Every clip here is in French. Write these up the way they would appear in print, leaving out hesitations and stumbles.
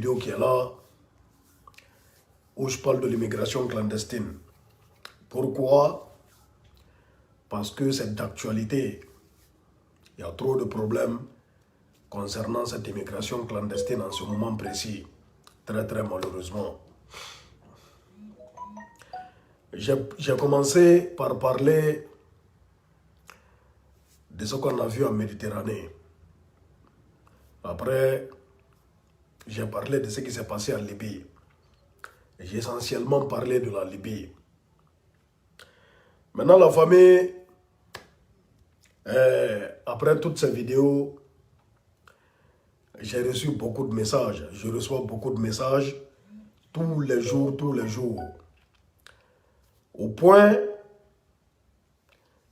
Vidéo qui est là, où je parle de l'immigration clandestine. Pourquoi? Parce que c'est d'actualité. Il y a trop de problèmes concernant cette immigration clandestine en ce moment précis. Très malheureusement. J'ai commencé par parler de ce qu'on a vu en Méditerranée. Après, j'ai parlé de ce qui s'est passé en Libye. J'ai essentiellement parlé de la Libye. Maintenant, la famille, après toutes ces vidéos, j'ai reçu beaucoup de messages. Je reçois beaucoup de messages tous les jours. Au point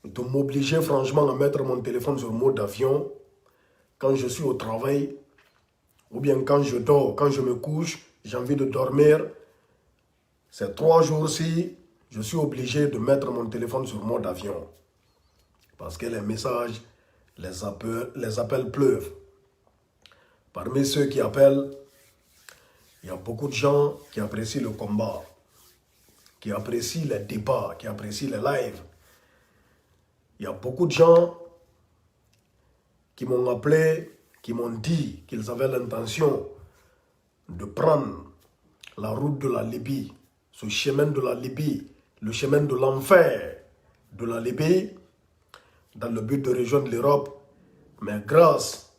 de m'obliger franchement à mettre mon téléphone sur mode avion quand je suis au travail ou bien quand je dors, quand je me couche, j'ai envie de dormir. Ces 3 jours-ci, je suis obligé de mettre mon téléphone sur mode avion parce que les messages, les appels pleuvent. Parmi ceux qui appellent, il y a beaucoup de gens qui apprécient le combat, qui apprécient les débats, qui apprécient les lives. Il y a beaucoup de gens qui m'ont appelé, qui m'ont dit qu'ils avaient l'intention de prendre la route de la Libye, ce chemin de la Libye, le chemin de l'enfer de la Libye, dans le but de rejoindre l'Europe. Mais grâce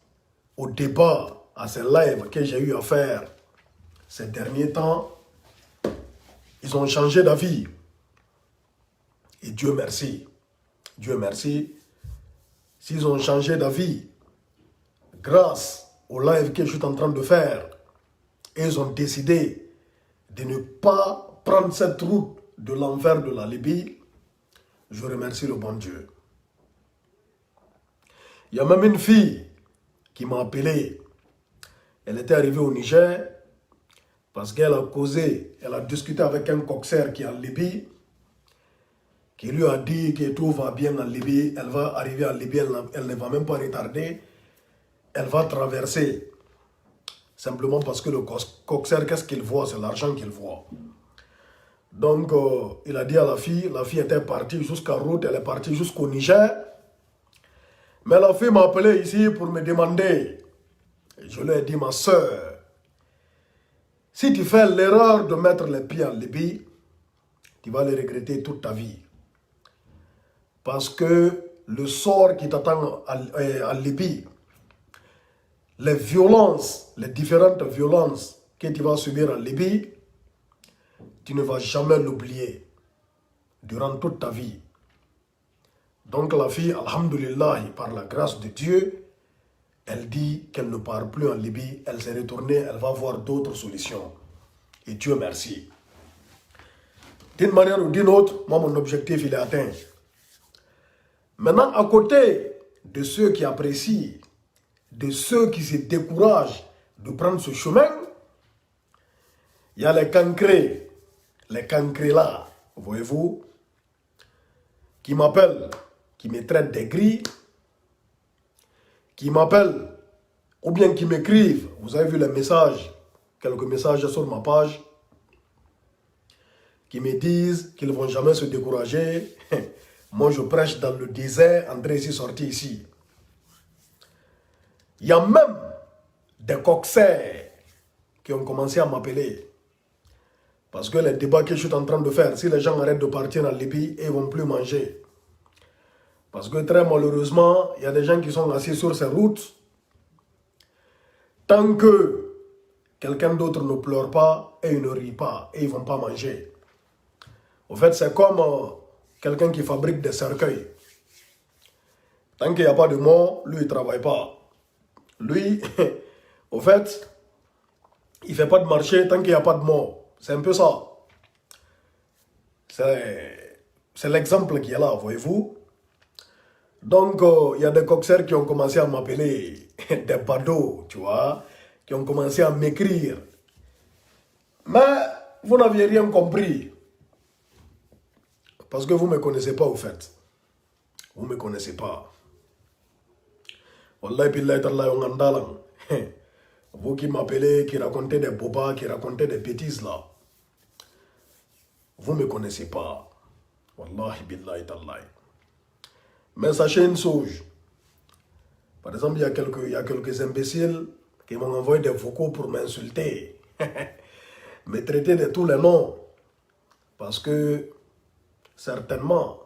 au débat, à ces lives que j'ai eu à faire ces derniers temps, ils ont changé d'avis. Et Dieu merci. Dieu merci. S'ils ont changé d'avis, grâce au live que je suis en train de faire, ils ont décidé de ne pas prendre cette route de l'enfer de la Libye, je remercie le bon Dieu. Il y a même une fille qui m'a appelé. Elle était arrivée au Niger parce qu'elle a causé, elle a discuté avec un coxeur qui est en Libye, qui lui a dit que tout va bien en Libye, elle va arriver en Libye, elle ne va même pas retarder, elle va traverser. Simplement parce que le coxeur, qu'est-ce qu'il voit? C'est l'argent qu'il voit. Donc, il a dit à la fille était partie jusqu'à route, elle est partie jusqu'au Niger. Mais la fille m'a appelé ici pour me demander. Je lui ai dit, ma soeur, si tu fais l'erreur de mettre les pieds en Libye, tu vas le regretter toute ta vie. Parce que le sort qui t'attend en Libye, les violences, les différentes violences que tu vas subir en Libye, tu ne vas jamais l'oublier durant toute ta vie. Donc la fille, alhamdulillah, par la grâce de Dieu, elle dit qu'elle ne part plus en Libye, elle s'est retournée, elle va voir d'autres solutions. Et Dieu merci. D'une manière ou d'une autre, moi mon objectif il est atteint. Maintenant, à côté de ceux qui apprécient, de ceux qui se découragent de prendre ce chemin, il y a les cancrés là, voyez-vous, qui m'appellent, qui me traitent des grilles, qui m'appellent, ou bien qui m'écrivent. Vous avez vu les messages, quelques messages sur ma page, qui me disent qu'ils ne vont jamais se décourager. Moi, je prêche dans le désert, André est sorti ici. Il y a même des coxers qui ont commencé à m'appeler. Parce que les débats que je suis en train de faire, si les gens arrêtent de partir en Libye, ils ne vont plus manger. Parce que très malheureusement, il y a des gens qui sont assis sur ces routes. Tant que quelqu'un d'autre ne pleure pas et il ne rit pas, et ils ne vont pas manger. En fait, c'est comme quelqu'un qui fabrique des cercueils. Tant qu'il n'y a pas de mort, lui, il ne travaille pas. Lui, au fait, il ne fait pas de marché tant qu'il n'y a pas de mort. C'est un peu ça. C'est l'exemple qui est là, voyez-vous. Donc, il y a des coxers qui ont commencé à m'appeler, des badauds, tu vois, qui ont commencé à m'écrire. Mais vous n'aviez rien compris. Parce que vous ne me connaissez pas, au fait. Vous ne me connaissez pas. Wallahi billahi tallahi on andalang. Vous qui m'appelez, qui racontez des bobas, qui racontez des bêtises là, vous ne me connaissez pas. Wallahi billahi tallahi. Mais sachez une chose. Par exemple, il y a quelques imbéciles qui m'ont envoyé des vocaux pour m'insulter. Me traiter de tous les noms. Parce que, certainement,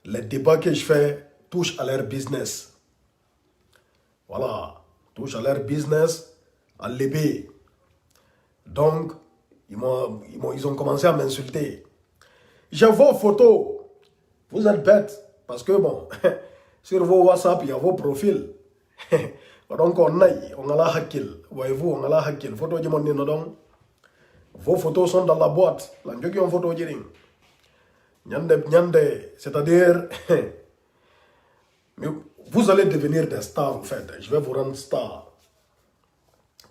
les débats que je fais touchent à leur business. Voilà. Touchent à leur business, à l'ébé. Donc, ils ont commencé à m'insulter. J'ai vos photos. Vous êtes bêtes. Parce que bon, sur vos WhatsApp, il y a vos profils. Donc on a la hakil. Voyez-vous, on a la hakil. Photo de mon donc. Vos photos sont dans la boîte. La njoki on photo de ring. Nyande, c'est-à-dire, mais vous allez devenir des stars en fait. Je vais vous rendre star.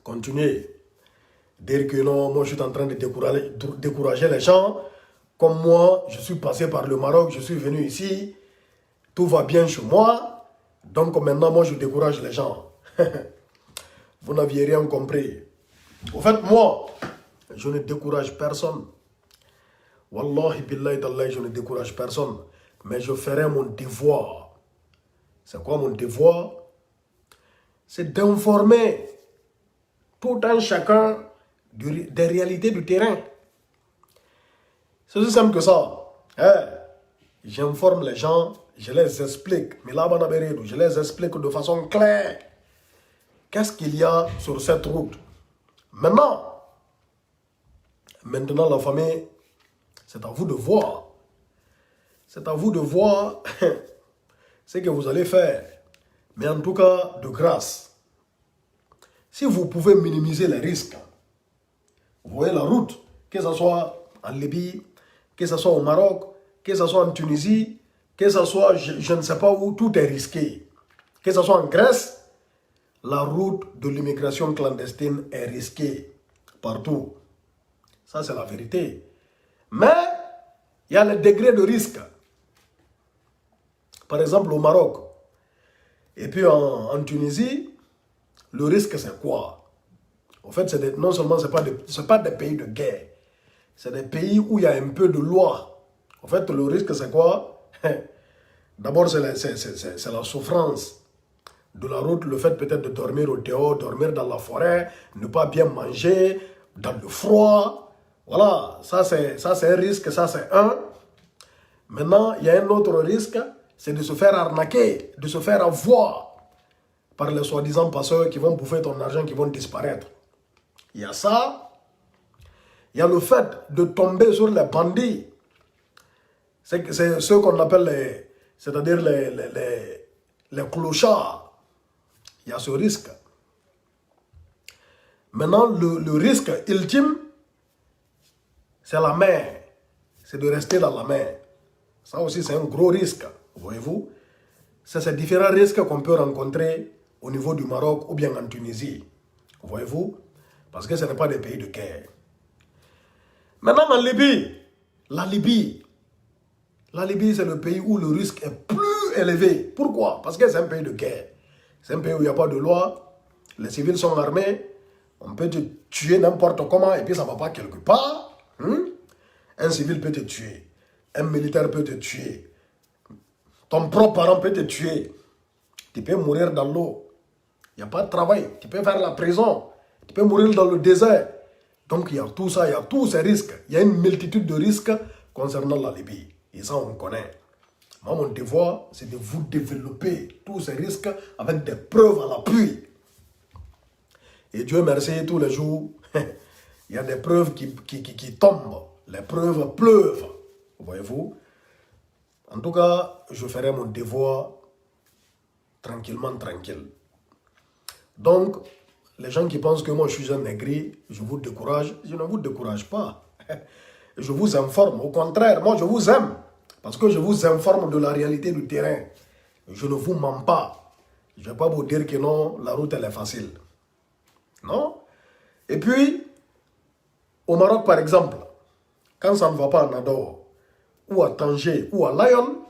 Continuez. Dire que non, moi je suis en train de décourager les gens. Comme moi, je suis passé par le Maroc, je suis venu ici. Tout va bien chez moi. Donc maintenant, moi je décourage les gens. Vous n'aviez rien compris. En fait, moi, je ne décourage personne. Wallahi billahi tallahi, je ne décourage personne. Mais je ferai mon devoir. C'est quoi mon devoir? C'est d'informer tout un chacun des réalités du terrain. C'est aussi simple que ça. J'informe les gens, je les explique. Mais là, je les explique de façon claire. Qu'est-ce qu'il y a sur cette route? Maintenant, la famille, c'est à vous de voir. C'est à vous de voir ce que vous allez faire. Mais en tout cas, de grâce, si vous pouvez minimiser les risques, vous voyez la route, que ce soit en Libye, que ce soit au Maroc, que ce soit en Tunisie, que ce soit, je ne sais pas où, tout est risqué. Que ce soit en Grèce, la route de l'immigration clandestine est risquée partout. Ça, c'est la vérité. Mais, il y a le degré de risque. Par exemple, au Maroc, et puis en Tunisie, le risque, c'est quoi? En fait, non seulement ce n'est pas des pays de guerre, c'est des pays où il y a un peu de loi. En fait, le risque, c'est quoi? D'abord, c'est la souffrance de la route, le fait peut-être de dormir au dehors, dormir dans la forêt, ne pas bien manger, dans le froid. Voilà, ça c'est un risque, ça c'est un. Maintenant, il y a un autre risque, c'est de se faire arnaquer, de se faire avoir par les soi-disant passeurs qui vont bouffer ton argent, qui vont disparaître. Il y a ça. Il y a le fait de tomber sur les bandits. C'est ce qu'on appelle c'est-à-dire les clochards. Il y a ce risque. Maintenant, le risque ultime, c'est la mer. C'est de rester dans la mer. Ça aussi, c'est un gros risque. Voyez-vous? C'est ces différents risques qu'on peut rencontrer au niveau du Maroc ou bien en Tunisie. Voyez-vous? Parce que ce n'est pas des pays de guerre. Maintenant, en Libye, la Libye, c'est le pays où le risque est plus élevé. Pourquoi? Parce que c'est un pays de guerre. C'est un pays où il n'y a pas de loi. Les civils sont armés. On peut te tuer n'importe comment et puis ça ne va pas quelque part. Un civil peut te tuer. Un militaire peut te tuer. Ton propre parent peut te tuer. Tu peux mourir dans l'eau. Il n'y a pas de travail. Tu peux faire la prison. Tu peux mourir dans le désert. Donc il y a tout ça, il y a tous ces risques. Il y a une multitude de risques concernant la Libye. Et ça, on connaît. Moi, mon devoir, c'est de vous développer tous ces risques avec des preuves à l'appui. Et Dieu merci, tous les jours, il y a des preuves qui tombent. Les preuves pleuvent. Voyez-vous? En tout cas, je ferai mon devoir tranquillement, tranquille. Donc, les gens qui pensent que moi je suis un aigri, je vous décourage. Je ne vous décourage pas. Je vous informe. Au contraire, moi je vous aime. Parce que je vous informe de la réalité du terrain. Je ne vous mens pas. Je ne vais pas vous dire que non, la route elle est facile. Non? Et puis, au Maroc par exemple, quand ça ne va pas à Nador, ou à Tanger, ou à Lyon,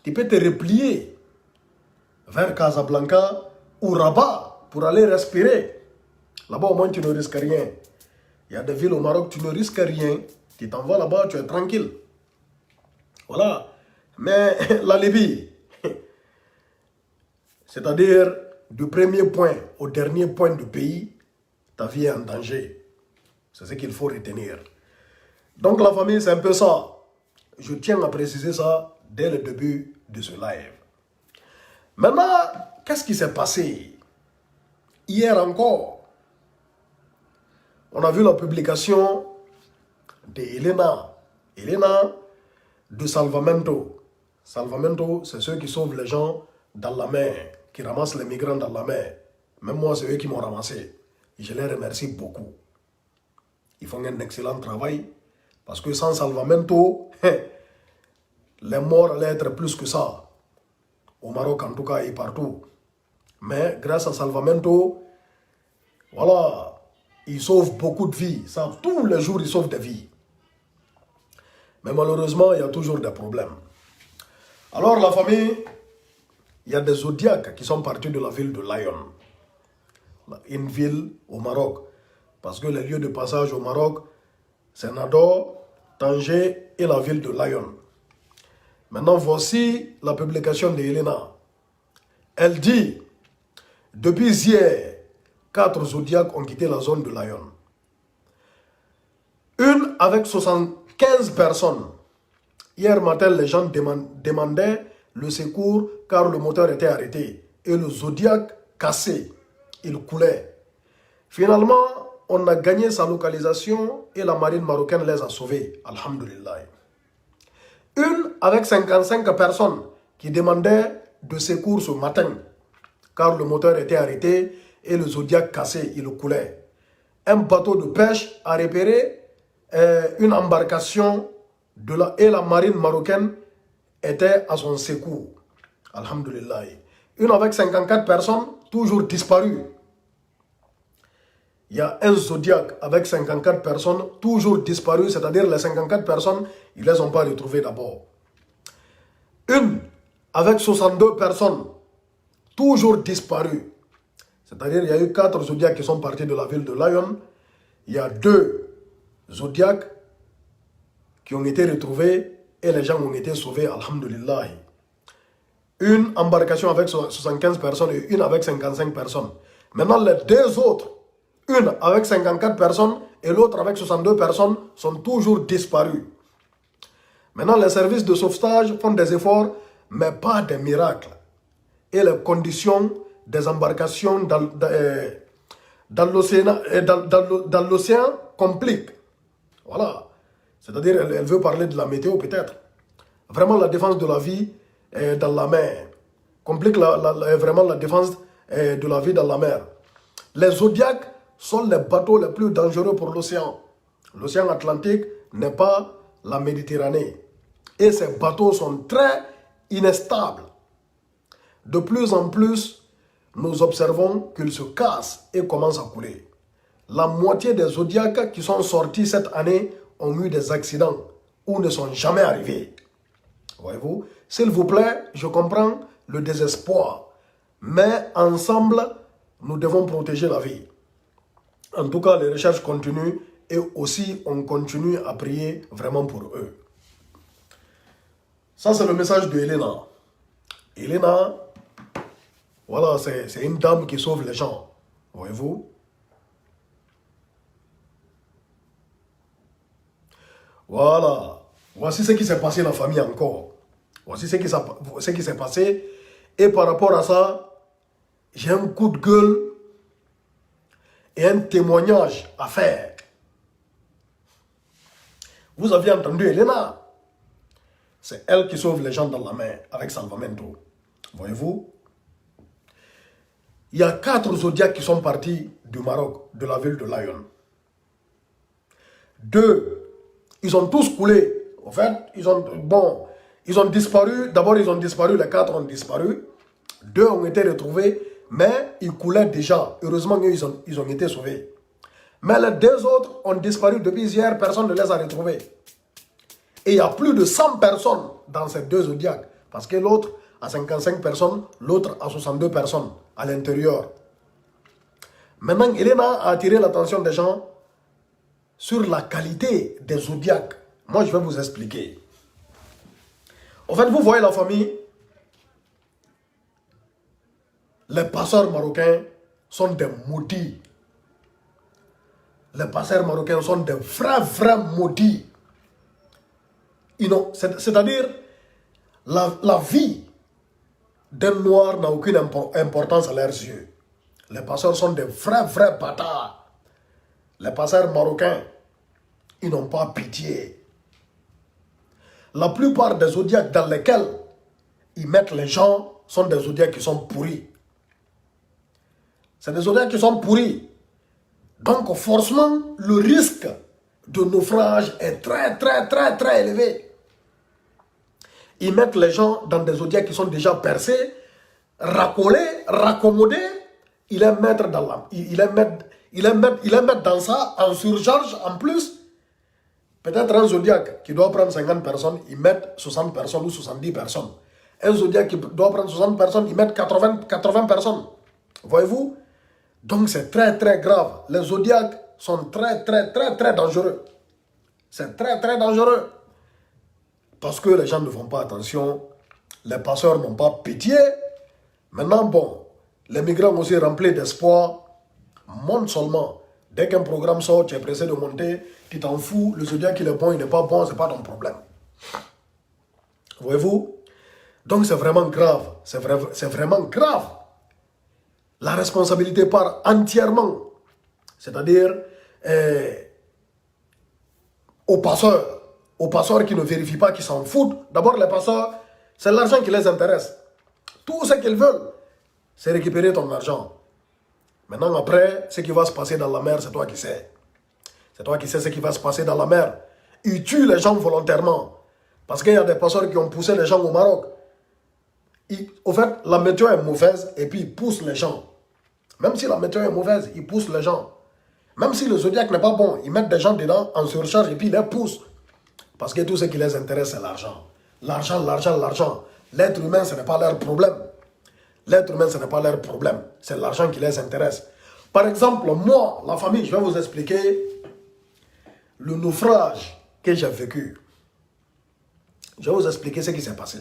tu peux te replier vers Casablanca ou Rabat pour aller respirer. Là-bas, au moins, tu ne risques rien. Il y a des villes au Maroc, tu ne risques rien. Tu t'en vas là-bas, tu es tranquille. Voilà. Mais la Libye, c'est-à-dire du premier point au dernier point du pays, ta vie est en danger. C'est ce qu'il faut retenir. Donc la famille, c'est un peu ça. Je tiens à préciser ça dès le début de ce live. Maintenant, qu'est-ce qui s'est passé? Hier encore, on a vu la publication d'Elena. Elena de Salvamento. Salvamento, c'est ceux qui sauvent les gens dans la mer, qui ramassent les migrants dans la mer. Même moi, c'est eux qui m'ont ramassé. Je les remercie beaucoup. Ils font un excellent travail. Parce que sans Salvamento, les morts allaient être plus que ça. Au Maroc, en tout cas, et partout. Mais grâce à Salvamento, voilà, ils sauvent beaucoup de vies. Ça, tous les jours, ils sauvent des vies. Mais malheureusement, il y a toujours des problèmes. Alors, la famille, il y a des zodiacs qui sont partis de la ville de Lyon. Une ville au Maroc. Parce que les lieux de passage au Maroc, c'est Nador, Tanger et la ville de Lyon. Maintenant, voici la publication d'Elena. Elle dit, depuis hier, 4 zodiacs ont quitté la zone de Lyon. Une avec 75 personnes. Hier matin, les gens demandaient le secours car le moteur était arrêté. Et le zodiac cassé, il coulait. Finalement, on a gagné sa localisation et la marine marocaine les a sauvés. Alhamdulillah. Une avec 55 personnes qui demandaient de secours ce matin, car le moteur était arrêté et le zodiac cassé, il coulait. Un bateau de pêche a repéré une embarcation et la marine marocaine était à son secours. Alhamdulillah. Une avec 54 personnes, toujours disparues. Il y a un zodiac avec 54 personnes, toujours disparues, c'est-à-dire les 54 personnes, ils ne les ont pas retrouvées d'abord. Une avec 62 personnes, toujours disparues. C'est-à-dire il y a eu 4 zodiacs qui sont partis de la ville de Lyon. Il y a 2 zodiacs qui ont été retrouvés et les gens ont été sauvés, alhamdulillah. Une embarcation avec 75 personnes et une avec 55 personnes. Maintenant, les 2 autres, une avec 54 personnes et l'autre avec 62 personnes, sont toujours disparus. Maintenant, les services de sauvetage font des efforts, mais pas des miracles. Et les conditions des embarcations dans l'océan compliquent. Voilà. C'est-à-dire, elle veut parler de la météo peut-être. Vraiment, la défense de la vie dans la mer complique vraiment la défense de la vie dans la mer. Les zodiacs sont les bateaux les plus dangereux pour l'océan. L'océan Atlantique n'est pas la Méditerranée. Et ces bateaux sont très inestables. De plus en plus, nous observons qu'ils se cassent et commencent à couler. La moitié des zodiacs qui sont sortis cette année ont eu des accidents ou ne sont jamais arrivés. Voyez-vous? S'il vous plaît, je comprends le désespoir. Mais ensemble, nous devons protéger la vie. En tout cas, les recherches continuent et aussi on continue à prier vraiment pour eux. Ça, c'est le message de Elena. Elena, voilà, c'est une dame qui sauve les gens. Voyez-vous? Voilà. Voici ce qui s'est passé dans la famille encore. Voici ce qui s'est passé. Et par rapport à ça, j'ai un coup de gueule et un témoignage à faire. Vous avez entendu Elena? C'est elle qui sauve les gens dans la mer avec Salvamento. Voyez-vous? Il y a 4 zodiacs qui sont partis du Maroc, de la ville de Lyon. 2, ils ont tous coulé. En fait, ils ont disparu. D'abord, ils ont disparu, les 4 ont disparu. 2 ont été retrouvés, mais ils coulaient déjà. Heureusement qu'ils ont été sauvés. Mais les 2 autres ont disparu depuis hier, personne ne les a retrouvés. Et il y a plus de 100 personnes dans ces 2 zodiacs. Parce que l'autre a 55 personnes, l'autre a 62 personnes à l'intérieur. Maintenant, Elena a attiré l'attention des gens sur la qualité des zodiaques. Moi, je vais vous expliquer. En fait, vous voyez la famille, les passeurs marocains sont des maudits. Les passeurs marocains sont des vrais maudits. C'est-à-dire, la vie d'un noir n'a aucune importance à leurs yeux. Les passeurs sont des vrais bâtards. Les passeurs marocains, ils n'ont pas pitié. La plupart des zodiaques dans lesquels ils mettent les gens sont des zodiaques qui sont pourris. C'est des zodiaques qui sont pourris. Donc forcément, le risque de naufrage est très élevé. Ils mettent les gens dans des zodiaques qui sont déjà percés, racolés, raccommodés. Ils les mettent dans la, ils les mettent dans ça en surcharge. En plus, peut-être un zodiaque qui doit prendre 50 personnes, ils mettent 60 personnes ou 70 personnes. Un zodiaque qui doit prendre 60 personnes, ils mettent 80 personnes. Voyez-vous? Donc c'est très grave. Les zodiaques sont très dangereux. C'est très dangereux. Parce que les gens ne font pas attention. Les passeurs n'ont pas pitié. Maintenant, bon, les migrants aussi remplis d'espoir. Monte seulement. Dès qu'un programme sort, tu es pressé de monter, tu t'en fous. Le zodiaque, il est bon, il n'est pas bon, ce n'est pas ton problème. Voyez-vous? Donc c'est vraiment grave. C'est vraiment grave. La responsabilité part entièrement. C'est-à-dire aux passeurs qui ne vérifient pas, qui s'en foutent. D'abord, les passeurs, c'est l'argent qui les intéresse. Tout ce qu'ils veulent, c'est récupérer ton argent. Maintenant, après, ce qui va se passer dans la mer, c'est toi qui sais. C'est toi qui sais ce qui va se passer dans la mer. Ils tuent les gens volontairement. Parce qu'il y a des passeurs qui ont poussé les gens au Maroc. Au fait, la météo est mauvaise et puis ils poussent les gens. Même si la météo est mauvaise, ils poussent les gens. Même si le zodiaque n'est pas bon, ils mettent des gens dedans en surcharge et puis ils les poussent. Parce que tout ce qui les intéresse, c'est l'argent. L'argent. L'être humain, ce n'est pas leur problème. L'être humain, ce n'est pas leur problème. C'est l'argent qui les intéresse. Par exemple, moi, la famille, je vais vous expliquer le naufrage que j'ai vécu. Je vais vous expliquer ce qui s'est passé.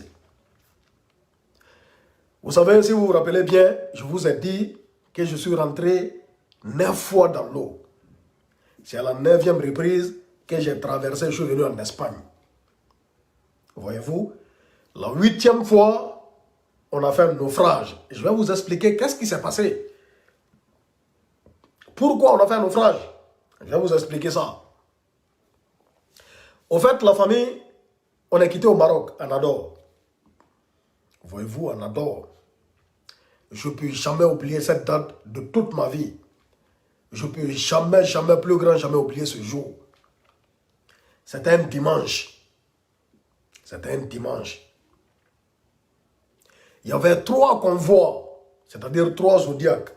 Vous savez, si vous vous rappelez bien, je vous ai dit que je suis rentré 9 fois dans l'eau. C'est à la 9e reprise que j'ai traversé, je suis venu en Espagne. Voyez-vous, la 8e fois, on a fait un naufrage. Je vais vous expliquer qu'est-ce qui s'est passé. Pourquoi on a fait un naufrage? Je vais vous expliquer ça. Au fait, la famille, on est quitté au Maroc, à Nador. Voyez-vous, à Nador. Je ne peux jamais oublier cette date de toute ma vie. Je ne peux jamais, plus grand, jamais oublier ce jour. C'était un dimanche. C'était un dimanche. Il y avait 3 convois, c'est-à-dire 3 zodiaques,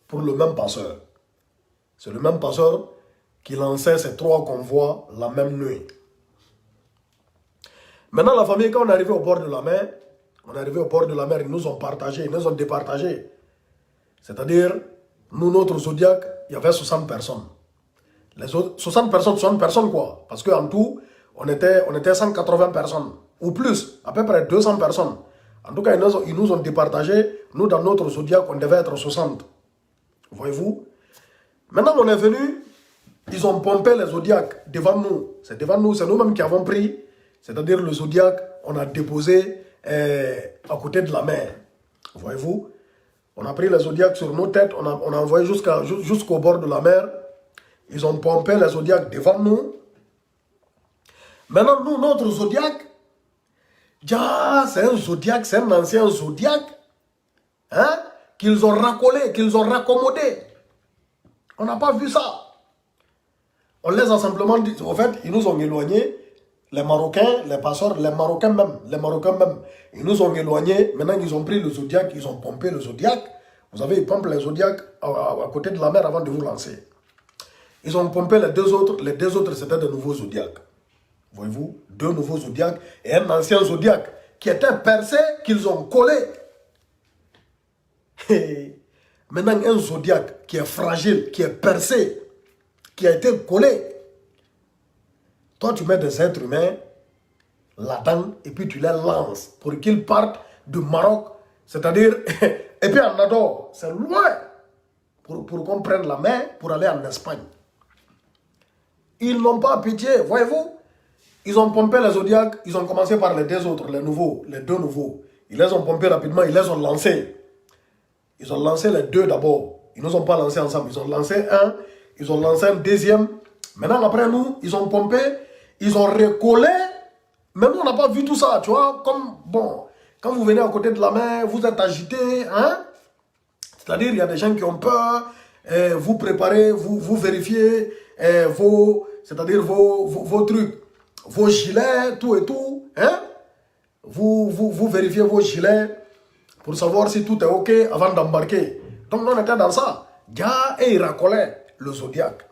pour le même passeur. C'est le même passeur qui lançait ces 3 convois la même nuit. Maintenant, la famille, quand on est arrivé au bord de la mer, ils nous ont partagé, ils nous ont départagé. C'est-à-dire, nous, notre zodiaque, il y avait 60 personnes. Les autres, 60 personnes quoi? Parce qu'en tout, on était 180 personnes, ou plus, à peu près 200 personnes. En tout cas, ils nous ont départagé. Nous, dans notre zodiaque, on devait être 60. Voyez-vous? Maintenant, on est venu, ils ont pompé les zodiaques devant nous. C'est devant nous, c'est nous-mêmes qui avons pris. C'est-à-dire le zodiaque, on a déposé à côté de la mer. Voyez-vous? On a pris les zodiaques sur nos têtes, on a envoyé jusqu'au bord de la mer. Ils ont pompé les zodiaques devant nous. Maintenant, nous, notre zodiaque, c'est un zodiaque, c'est un ancien zodiaque, hein, qu'ils ont racolé, qu'ils ont raccommodé. On n'a pas vu ça. On les a simplement dit, au fait, ils nous ont éloignés, les Marocains, les passeurs, les Marocains même, ils nous ont éloignés. Maintenant, ils ont pris le zodiaque, ils ont pompé le zodiaque. Vous savez, ils pompent les zodiaques à côté de la mer avant de vous lancer. Ils ont pompé les deux autres, c'était de nouveaux zodiaques. Voyez-vous, 2 nouveaux zodiaques et un ancien zodiaque qui était percé, qu'ils ont collé. Maintenant, un zodiaque qui est fragile, qui est percé, qui a été collé. Toi, tu mets des êtres humains là-dedans et puis tu les lances pour qu'ils partent du Maroc, c'est-à-dire, et puis en Nador, c'est loin, pour qu'on prenne la main pour aller en Espagne. Ils n'ont pas pitié, voyez-vous. Ils ont pompé les zodiaques, ils ont commencé par les deux autres, les nouveaux, les deux nouveaux. Ils les ont pompés rapidement, ils les ont lancés. Ils ont lancé les deux d'abord. Ils ne nous ont pas lancés ensemble. Ils ont lancé un, ils ont lancé un deuxième. Maintenant, après nous, ils ont pompé, ils ont recollé. Mais nous, on n'a pas vu tout ça, tu vois. Comme, bon, quand vous venez à côté de la mer, vous êtes agité, hein. C'est-à-dire, il y a des gens qui ont peur. Vous préparez, vous vérifiez c'est-à-dire vos trucs, vos gilets, tout et tout, hein. Vous vérifiez vos gilets pour savoir si tout est OK avant d'embarquer. Donc, on était dans ça. Gars, et ils racolaient le zodiaque.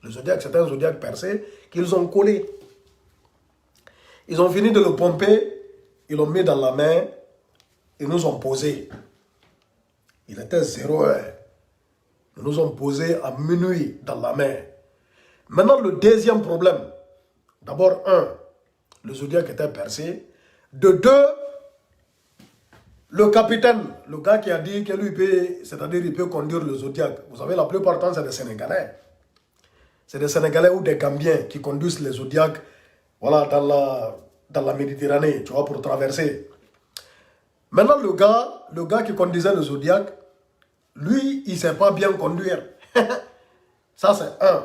Le zodiaque, c'était un zodiaque percé qu'ils ont collé. Ils ont fini de le pomper, ils l'ont mis dans la main, ils nous ont posé. Il était 0 heure. Ils nous ont posé à minuit dans la main. Maintenant, le deuxième problème. D'abord, un, le zodiaque était percé. De deux, le capitaine, le gars qui a dit que lui peut, c'est-à-dire il peut conduire le zodiaque. Vous savez, la plupart du temps, c'est des Sénégalais. C'est des Sénégalais ou des Gambiens qui conduisent les zodiaques, voilà, dans la Méditerranée, tu vois, pour traverser. Maintenant, le gars qui conduisait le zodiaque, lui, il ne sait pas bien conduire. Ça, c'est un.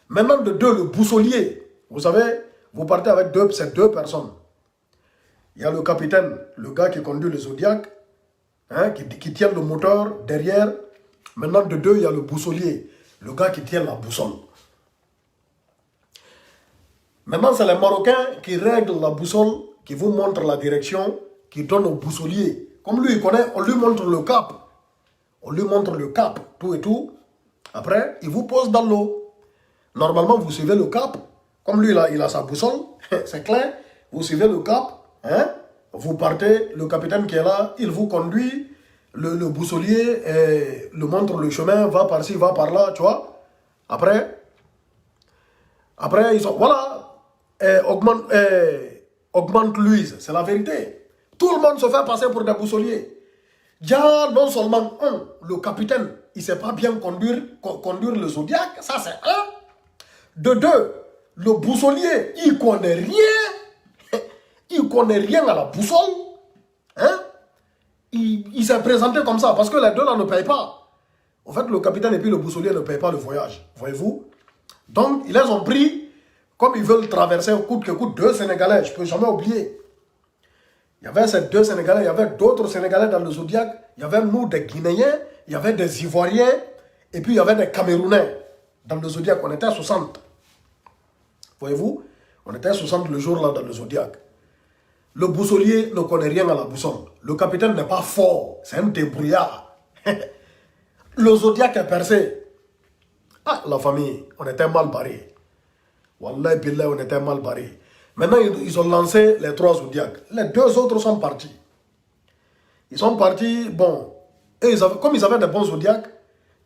Maintenant, de deux, le boussolier. Vous savez, vous partez avec ces deux personnes. Il y a le capitaine, le gars qui conduit le zodiaque, hein, qui tient le moteur derrière. Maintenant, de deux, il y a le boussolier, le gars qui tient la boussole. Maintenant, c'est les Marocains qui règlent la boussole, qui vous montrent la direction, qui donnent au boussolier. Comme lui, il connaît, on lui montre le cap. On lui montre le cap, tout et tout. Après, il vous pose dans l'eau. Normalement, vous suivez le cap. Comme lui, il a sa boussole, c'est clair. Vous suivez le cap. Hein? Vous partez, le capitaine qui est là, il vous conduit, le boussolier le montre le chemin, va par-ci, va par-là, tu vois. Après, ils sont, voilà, augmente Louise, c'est la vérité. Tout le monde se fait passer pour des boussoliers. Déjà, non seulement, le capitaine, il ne sait pas bien conduire le zodiaque, ça c'est un. De deux, le boussolier, il ne connaît rien. Il ne connaît rien à la boussole. Hein? Il s'est présenté comme ça parce que les deux là ne payent pas. En fait, le capitaine et puis le boussolier ne payent pas le voyage. Voyez-vous? Donc, ils les ont pris comme ils veulent traverser coûte que coûte deux Sénégalais. Je ne peux jamais oublier. Il y avait ces deux Sénégalais, il y avait d'autres Sénégalais dans le zodiaque. Il y avait nous, des Guinéens, il y avait des Ivoiriens et puis il y avait des Camerounais. Dans le zodiaque, on était à 60. Voyez-vous? On était à 60 le jour là dans le zodiaque. Le boussolier ne connaît rien à la boussole. Le capitaine n'est pas fort. C'est un débrouillard. Le zodiaque est percé. Ah, la famille, on était mal barrés. Wallahi billah, on était mal barrés. Maintenant, ils ont lancé les trois zodiaques. Les deux autres sont partis. Ils sont partis, bon. Et comme ils avaient des bons zodiaques,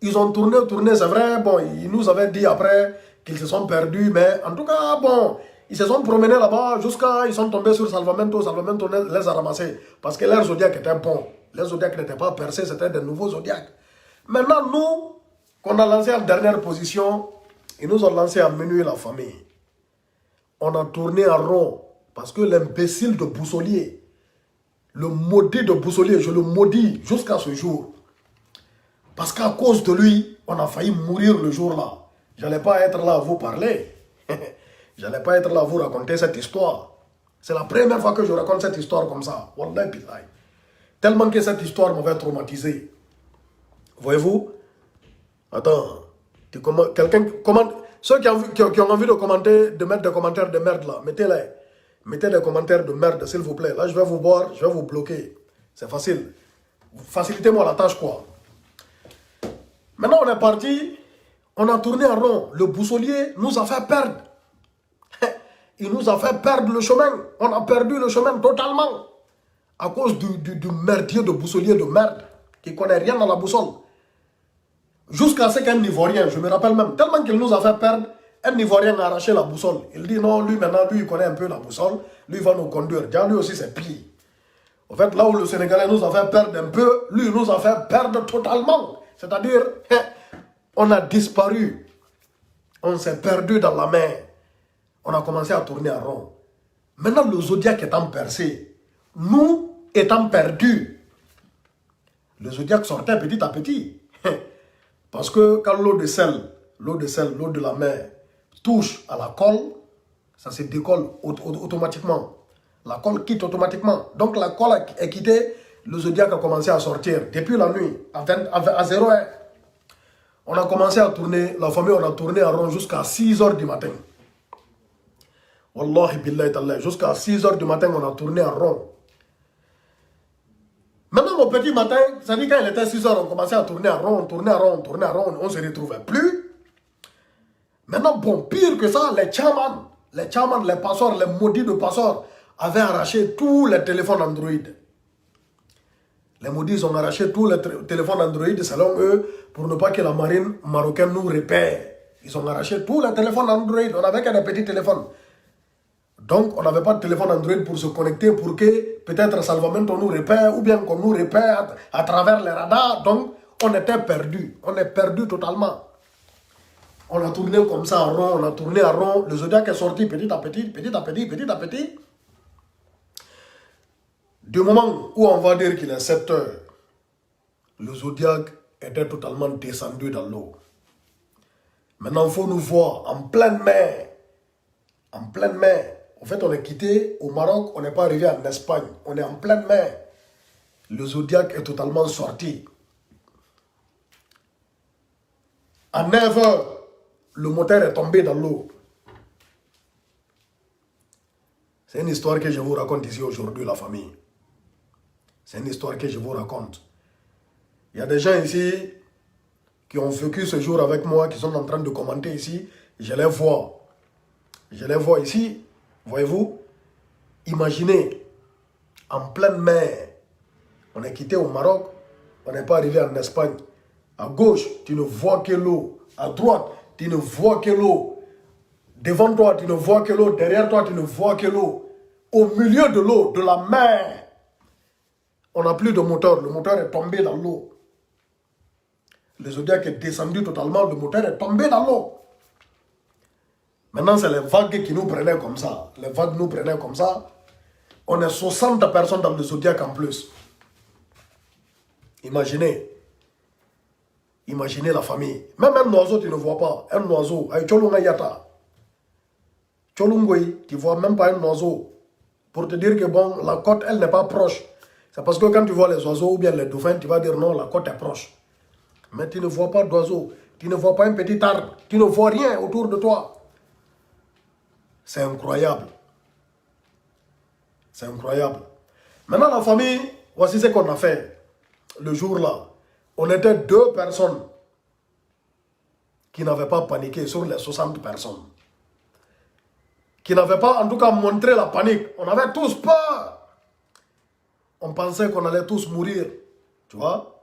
ils ont tourné, c'est vrai. Bon, ils nous avaient dit après qu'ils se sont perdus. Mais en tout cas, bon... Ils se sont promenés là-bas jusqu'à... Ils sont tombés sur Salvamento. Salvamento les a ramassés. Parce que leur zodiaque était bon. Les zodiaques n'étaient pas percés. C'était des nouveaux zodiaques. Maintenant, nous, qu'on a lancé en dernière position, ils nous ont lancé à minuit la famille. On a tourné en rond. Parce que l'imbécile de Boussolier, le maudit de Boussolier, je le maudis jusqu'à ce jour. Parce qu'à cause de lui, on a failli mourir le jour-là. Je n'allais pas être là à vous parler. Je n'allais pas être là à vous raconter cette histoire. C'est la première fois que je raconte cette histoire comme ça. Wallahi billahi. Tellement que cette histoire m'avait traumatisé. Voyez-vous? Attends. Quelqu'un commente. Ceux qui ont envie de commenter, de mettre des commentaires de merde là, mettez-les. Mettez des commentaires de merde, s'il vous plaît. Là, je vais vous boire, je vais vous bloquer. C'est facile. Facilitez-moi la tâche, quoi. Maintenant, on est parti. On a tourné en rond. Le boussolier nous a fait perdre. Il nous a fait perdre le chemin. On a perdu le chemin totalement. À cause du merdier de boussolier de merde. Qui ne connaît rien à la boussole. Jusqu'à ce qu'un Ivoirien, je me rappelle même, tellement qu'il nous a fait perdre, un Ivoirien a arraché la boussole. Il dit non, lui maintenant, lui il connaît un peu la boussole, lui il va nous conduire. Déjà, lui aussi c'est pire. En fait, là où le Sénégalais nous a fait perdre un peu, lui il nous a fait perdre totalement. C'est-à-dire, on a disparu. On s'est perdu dans la mer. On a commencé à tourner en rond. Maintenant, le zodiaque étant percé, nous étant perdus, le zodiaque sortait petit à petit. Parce que quand l'eau de sel, l'eau de la mer touche à la colle, ça se décolle automatiquement. La colle quitte automatiquement. Donc la colle est quittée, le zodiaque a commencé à sortir. Depuis la nuit, à 0 heure, on a commencé à tourner, la famille, on a tourné en rond jusqu'à 6 heures du matin. Wallahi billahi ta'ala, jusqu'à 6 heures du matin, on a tourné en rond. Maintenant, au petit matin, ça dit quand il était 6 heures, on commençait à tourner en rond, on ne se retrouvait plus. Maintenant, bon, pire que ça, les chamans, les passeurs, les maudits de passeurs avaient arraché tous les téléphones Android. Les maudits, ils ont arraché tous les téléphones Android, selon eux, pour ne pas que la marine marocaine nous repère. Ils ont arraché tous les téléphones Android, on n'avait que des petits téléphones. Donc, on n'avait pas de téléphone Android pour se connecter, pour que peut-être Salvamento nous repère, ou bien qu'on nous repère à travers les radars. Donc, on était perdus. On est perdus totalement. On a tourné comme ça en rond, on a tourné en rond. Le zodiaque est sorti petit à petit. Du moment où on va dire qu'il est 7 heures, le zodiaque était totalement descendu dans l'eau. Maintenant, il faut nous voir en pleine mer. En pleine mer. En fait, on est quitté au Maroc, on n'est pas arrivé en Espagne. On est en pleine mer. Le zodiaque est totalement sorti. À 9 heures, le moteur est tombé dans l'eau. C'est une histoire que je vous raconte ici aujourd'hui, la famille. C'est une histoire que je vous raconte. Il y a des gens ici qui ont vécu ce jour avec moi, qui sont en train de commenter ici. Je les vois. Je les vois ici. Voyez-vous? Imaginez, en pleine mer, on est quitté au Maroc, on n'est pas arrivé en Espagne. À gauche, tu ne vois que l'eau. À droite, tu ne vois que l'eau. Devant toi, tu ne vois que l'eau. Derrière toi, tu ne vois que l'eau. Au milieu de l'eau, de la mer, on n'a plus de moteur. Le moteur est tombé dans l'eau. Le zodiaque est descendu totalement, le moteur est tombé dans l'eau. Maintenant, c'est les vagues qui nous prenaient comme ça. Les vagues nous prenaient comme ça. On est 60 personnes dans le zodiaque en plus. Imaginez. Imaginez la famille. Même un oiseau, tu ne vois pas. Un oiseau. Tu vois même pas un oiseau. Pour te dire que bon, la côte, elle n'est pas proche. C'est parce que quand tu vois les oiseaux ou bien les dauphins, tu vas dire non, la côte est proche. Mais tu ne vois pas d'oiseau. Tu ne vois pas un petit arbre. Tu ne vois rien autour de toi. C'est incroyable. C'est incroyable. Maintenant, la famille, voici ce qu'on a fait. Le jour-là, on était 2 personnes qui n'avaient pas paniqué sur les 60 personnes. Qui n'avaient pas, en tout cas, montré la panique. On avait tous peur. On pensait qu'on allait tous mourir. Tu vois?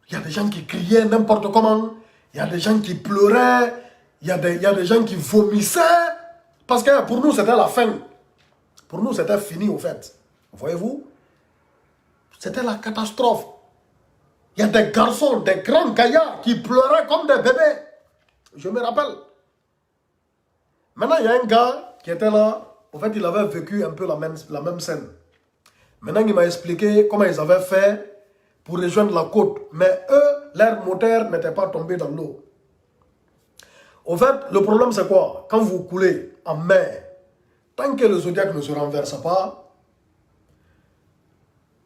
Il y a des gens qui criaient n'importe comment. Il y a des gens qui pleuraient. Il y a des gens qui vomissaient. Parce que pour nous, c'était la fin. Pour nous, c'était fini, au fait. Voyez-vous? C'était la catastrophe. Il y a des garçons, des grands gaillards qui pleuraient comme des bébés. Je me rappelle. Maintenant, il y a un gars qui était là. En fait, il avait vécu un peu la même scène. Maintenant, il m'a expliqué comment ils avaient fait pour rejoindre la côte. Mais eux, leur moteur n'était pas tombé dans l'eau. Au fait, le problème c'est quoi? Quand vous coulez en mer, tant que le zodiaque ne se renverse pas,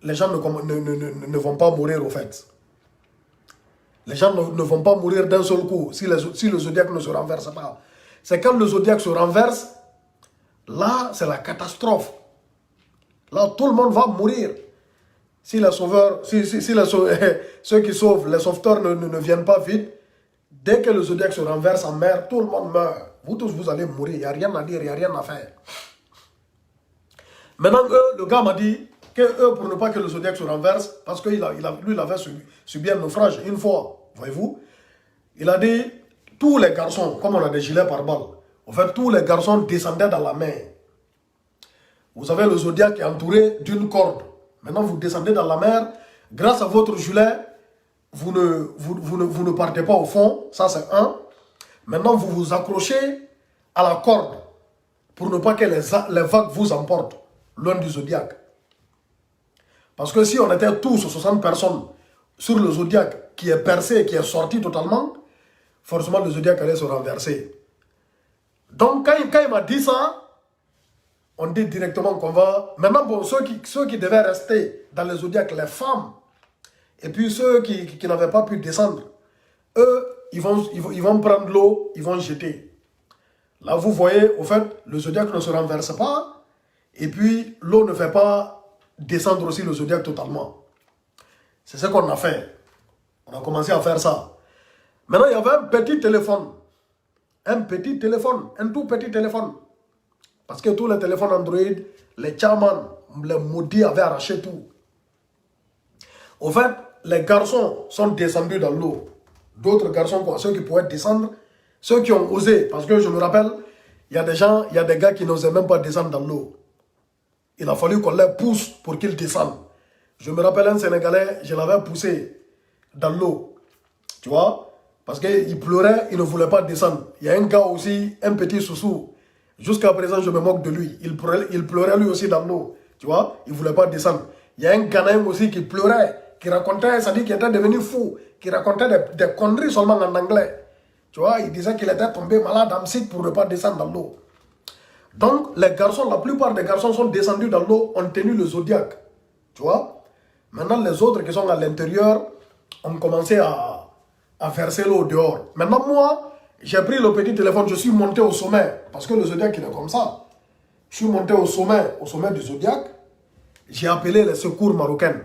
les gens ne vont pas mourir au fait. Les gens ne vont pas mourir d'un seul coup si le zodiaque ne se renverse pas. C'est quand le zodiaque se renverse, là c'est la catastrophe. Là tout le monde va mourir. Si les sauveurs, ceux qui sauvent, les sauveteurs ne viennent pas vite, dès que le zodiaque se renverse en mer, tout le monde meurt. Vous tous, vous allez mourir. Il n'y a rien à dire, il n'y a rien à faire. Maintenant, le gars m'a dit, que eux, pour ne pas que le zodiaque se renverse, parce que lui, il avait subi un naufrage une fois, voyez-vous. Il a dit, tous les garçons, comme on a des gilets par balle, en fait, tous les garçons descendaient dans la mer. Vous avez le zodiaque qui est entouré d'une corde. Maintenant, vous descendez dans la mer. Grâce à votre gilet, vous ne partez pas au fond. Ça, c'est un. Maintenant, vous vous accrochez à la corde pour ne pas que les vagues vous emportent loin du zodiaque. Parce que si on était tous 60 personnes sur le zodiaque qui est percé, qui est sorti totalement, forcément le zodiaque allait se renverser. Donc, quand il m'a dit ça, on dit directement qu'on va... Maintenant, bon, ceux qui devaient rester dans le zodiaque, les femmes, et puis ceux qui n'avaient pas pu descendre, eux, ils vont prendre l'eau, ils vont jeter. Là, vous voyez, au fait, le zodiaque ne se renverse pas, et puis l'eau ne fait pas descendre aussi le zodiaque totalement. C'est ce qu'on a fait. On a commencé à faire ça. Maintenant, il y avait un petit téléphone. Un petit téléphone, un tout petit téléphone. Parce que tous les téléphones Android, les chamans, les maudits avaient arraché tout. Au fait, les garçons sont descendus dans l'eau. D'autres garçons, quoi, ceux qui pouvaient descendre, ceux qui ont osé. Parce que je me rappelle, il y a des gars qui n'osaient même pas descendre dans l'eau. Il a fallu qu'on les pousse pour qu'ils descendent. Je me rappelle un Sénégalais, je l'avais poussé dans l'eau. Tu vois? Parce qu'il pleurait, il ne voulait pas descendre. Il y a un gars aussi, un petit soussou. Jusqu'à présent, je me moque de lui. Il pleurait lui aussi dans l'eau. Tu vois? Il ne voulait pas descendre. Il y a un Ghanéen aussi qui pleurait, qui racontait, ça dit qu'il était devenu fou, qui racontait des conneries seulement en anglais. Tu vois? Il disait qu'il était tombé malade en psych pour ne pas descendre dans l'eau. Donc, les garçons, la plupart des garçons sont descendus dans l'eau, ont tenu le zodiaque. Tu vois? Maintenant, les autres qui sont à l'intérieur ont commencé à verser l'eau dehors. Maintenant, moi, j'ai pris le petit téléphone, je suis monté au sommet, parce que le zodiaque, il est comme ça. Je suis monté au sommet du zodiaque, j'ai appelé les secours marocains.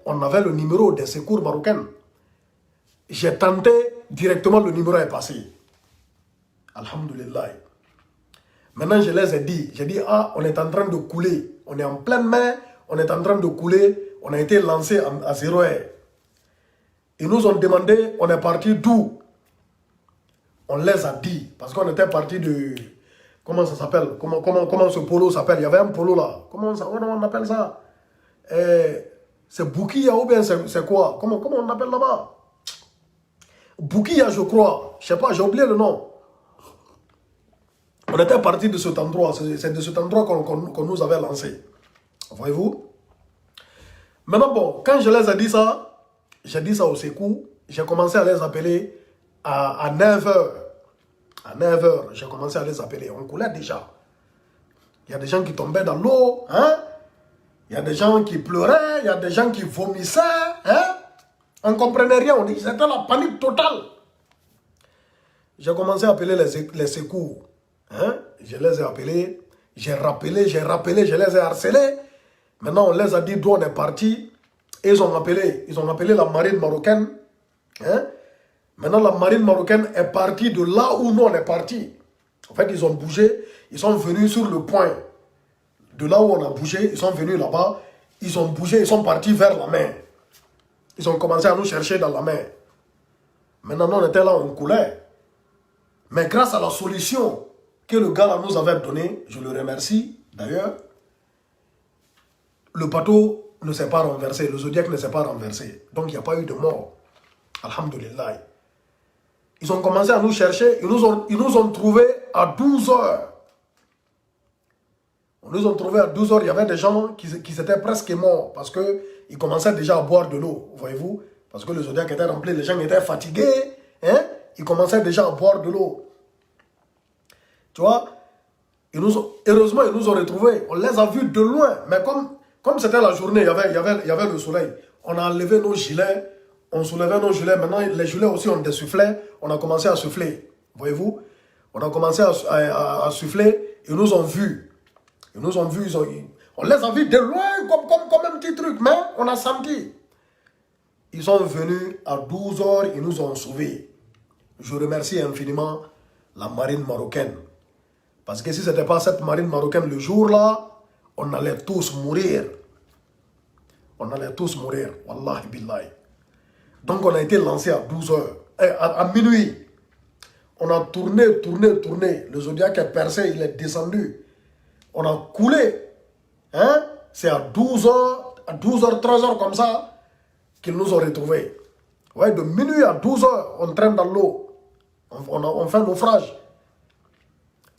On avait le numéro des secours marocains. J'ai tenté, directement le numéro est passé. Alhamdulillah. Maintenant, je les ai dit, j'ai dit, ah, on est en train de couler. On est en pleine mer, on est en train de couler, on a été lancé à 0 heure. Ils nous ont demandé, on est parti d'où? On les a dit, parce qu'on était parti de... Comment ça s'appelle? Comment ce polo s'appelle? Il y avait un polo là. Comment on appelle ça? C'est Boukia ou bien c'est quoi? Comment on appelle là-bas? Boukia, je crois. Je sais pas, j'ai oublié le nom. On était parti de cet endroit. C'est de cet endroit qu'on nous avait lancé. Voyez-vous? Maintenant, bon, quand je les ai dit ça, j'ai dit ça au secours. J'ai commencé à les appeler à 9 h. À 9 h, j'ai commencé à les appeler. On coulait déjà. Il y a des gens qui tombaient dans l'eau. Hein? Il y a des gens qui pleuraient. Il y a des gens qui vomissaient. Hein? On ne comprenait rien. On dit c'était la panique totale. J'ai commencé à appeler les secours. Hein? Je les ai appelés. J'ai rappelé, je les ai harcelés. Maintenant, on les a dit d'où on est parti. Et ils ont appelé la marine marocaine. Hein? Maintenant, la marine marocaine est partie de là où nous on est parti. En fait, ils ont bougé. Ils sont venus sur le point. De là où on a bougé, ils sont venus là-bas. Ils ont bougé, ils sont partis vers la mer. Ils ont commencé à nous chercher dans la mer. Maintenant, nous, on était là, on coulait. Mais grâce à la solution que le gars là nous avait donnée, je le remercie d'ailleurs, le bateau ne s'est pas renversé, le zodiaque ne s'est pas renversé. Donc, il n'y a pas eu de mort. Alhamdulillah. Ils ont commencé à nous chercher, ils nous ont trouvés à 12 h. On nous a trouvés à 12 h, il y avait des gens qui étaient presque morts parce qu'ils commençaient déjà à boire de l'eau, voyez-vous. Parce que le zodiaque était rempli, les gens étaient fatigués, hein? Ils commençaient déjà à boire de l'eau. Tu vois, heureusement, ils nous ont retrouvés. On les a vus de loin. Mais comme c'était la journée, il y avait le soleil. On a enlevé nos gilets. On soulevait nos gilets. Maintenant, les gilets aussi ont des soufflets. On a commencé à souffler. Voyez-vous? On a commencé à souffler. Ils nous ont vus. Ils nous ont vus. On les a vus de loin comme un petit truc. Mais on a senti. Ils sont venus à 12 h. Ils nous ont sauvés. Je remercie infiniment la marine marocaine. Parce que si ce n'était pas cette marine marocaine le jour-là, on allait tous mourir. On allait tous mourir, wallahi billahi. Donc on a été lancé à 12 heures, à minuit. On a tourné. Le Zodiac est percé, il est descendu. On a coulé. Hein? C'est à 12 heures, 13 heures comme ça, qu'ils nous ont retrouvés. Ouais, de minuit à 12 heures, on traîne dans l'eau. On fait un naufrage.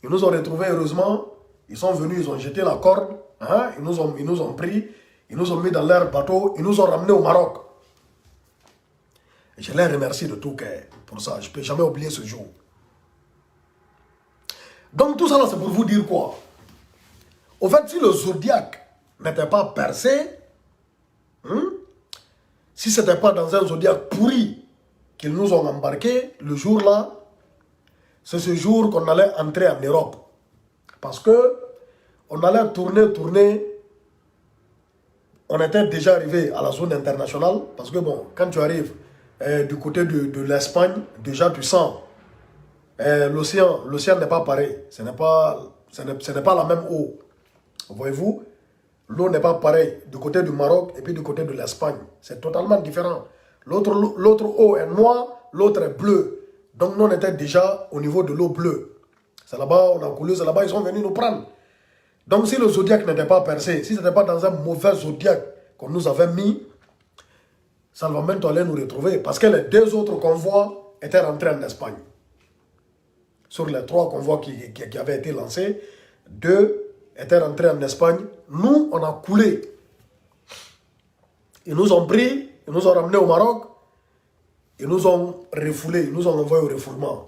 Ils nous ont retrouvés, heureusement. Ils sont venus, ils ont jeté la corde. Hein? Ils nous ont pris. Ils nous ont mis dans leur bateau. Ils nous ont ramenés au Maroc. Et je les remercie de tout cœur pour ça. Je ne peux jamais oublier ce jour. Donc tout ça, c'est pour vous dire quoi? Au fait, si le Zodiac n'était pas percé, si ce n'était pas dans un Zodiac pourri qu'ils nous ont embarqués, le jour-là, c'est ce jour qu'on allait entrer en Europe. Parce que on allait tourner. On était déjà arrivé à la zone internationale. Parce que bon, quand tu arrives du côté de l'Espagne, déjà tu sens l'océan n'est pas pareil. Ce n'est pas la même eau. Voyez-vous, l'eau n'est pas pareille du côté du Maroc et puis du côté de l'Espagne. C'est totalement différent. L'autre eau est noire, l'autre est bleue. Donc nous on était déjà au niveau de l'eau bleue. C'est là-bas, on a coulé, c'est là-bas, ils sont venus nous prendre. Donc si le Zodiac n'était pas percé, si ce n'était pas dans un mauvais Zodiac qu'on nous avait mis, Salvamento allait nous retrouver. Parce que les deux autres convois étaient rentrés en Espagne. Sur les 3 convois qui avaient été lancés, 2 étaient rentrés en Espagne. Nous, on a coulé. Ils nous ont pris, ils nous ont ramenés au Maroc. Ils nous ont refoulés, ils nous ont envoyés au refoulement.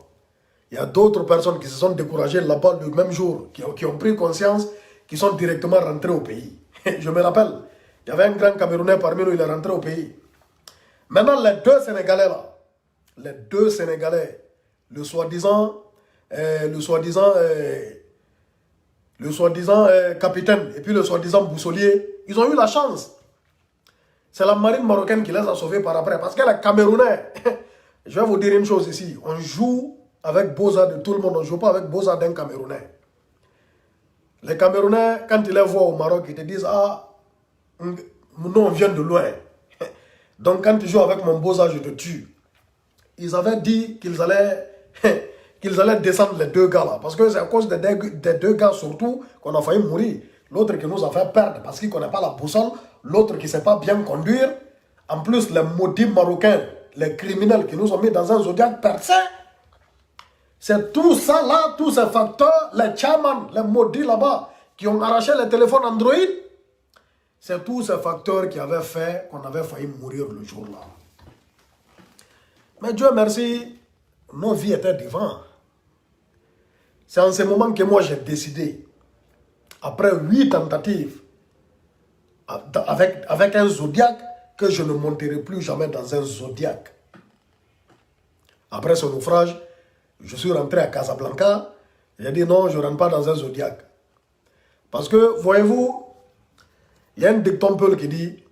Il y a d'autres personnes qui se sont découragées là-bas le même jour, qui ont pris conscience, qui sont directement rentrés au pays. Je me rappelle, il y avait un grand Camerounais parmi nous, il est rentré au pays. Maintenant, les 2 Sénégalais là, le soi-disant capitaine et puis le soi-disant boussolier, ils ont eu la chance. C'est la marine marocaine qui les a sauvés par après. Parce que les Camerounais, je vais vous dire une chose ici, on joue avec Boza de tout le monde, on ne joue pas avec Boza d'un Camerounais. Les Camerounais, quand ils les voient au Maroc, ils te disent, ah, nous on vient de loin. Donc quand tu joues avec mon Boza, je te tue. Ils avaient dit qu'ils allaient descendre les 2 gars là. Parce que c'est à cause des 2 gars surtout qu'on a failli mourir. L'autre qui nous a fait perdre parce qu'il ne connaît pas la boussole. L'autre qui ne sait pas bien conduire. En plus, les maudits Marocains, les criminels qui nous ont mis dans un Zodiac percé. C'est tout ça là, tous ces facteurs, les chamans, les maudits là-bas, qui ont arraché les téléphones Android. C'est tous ces facteurs qui avaient fait qu'on avait failli mourir le jour-là. Mais Dieu merci, nos vies étaient devant. C'est en ce moment que moi j'ai décidé, après 8 tentatives, avec un Zodiac, que je ne monterai plus jamais dans un Zodiac. Après ce naufrage, je suis rentré à Casablanca. J'ai dit non, je ne rentre pas dans un Zodiac. Parce que, voyez-vous, il y a un dicton peul qui dit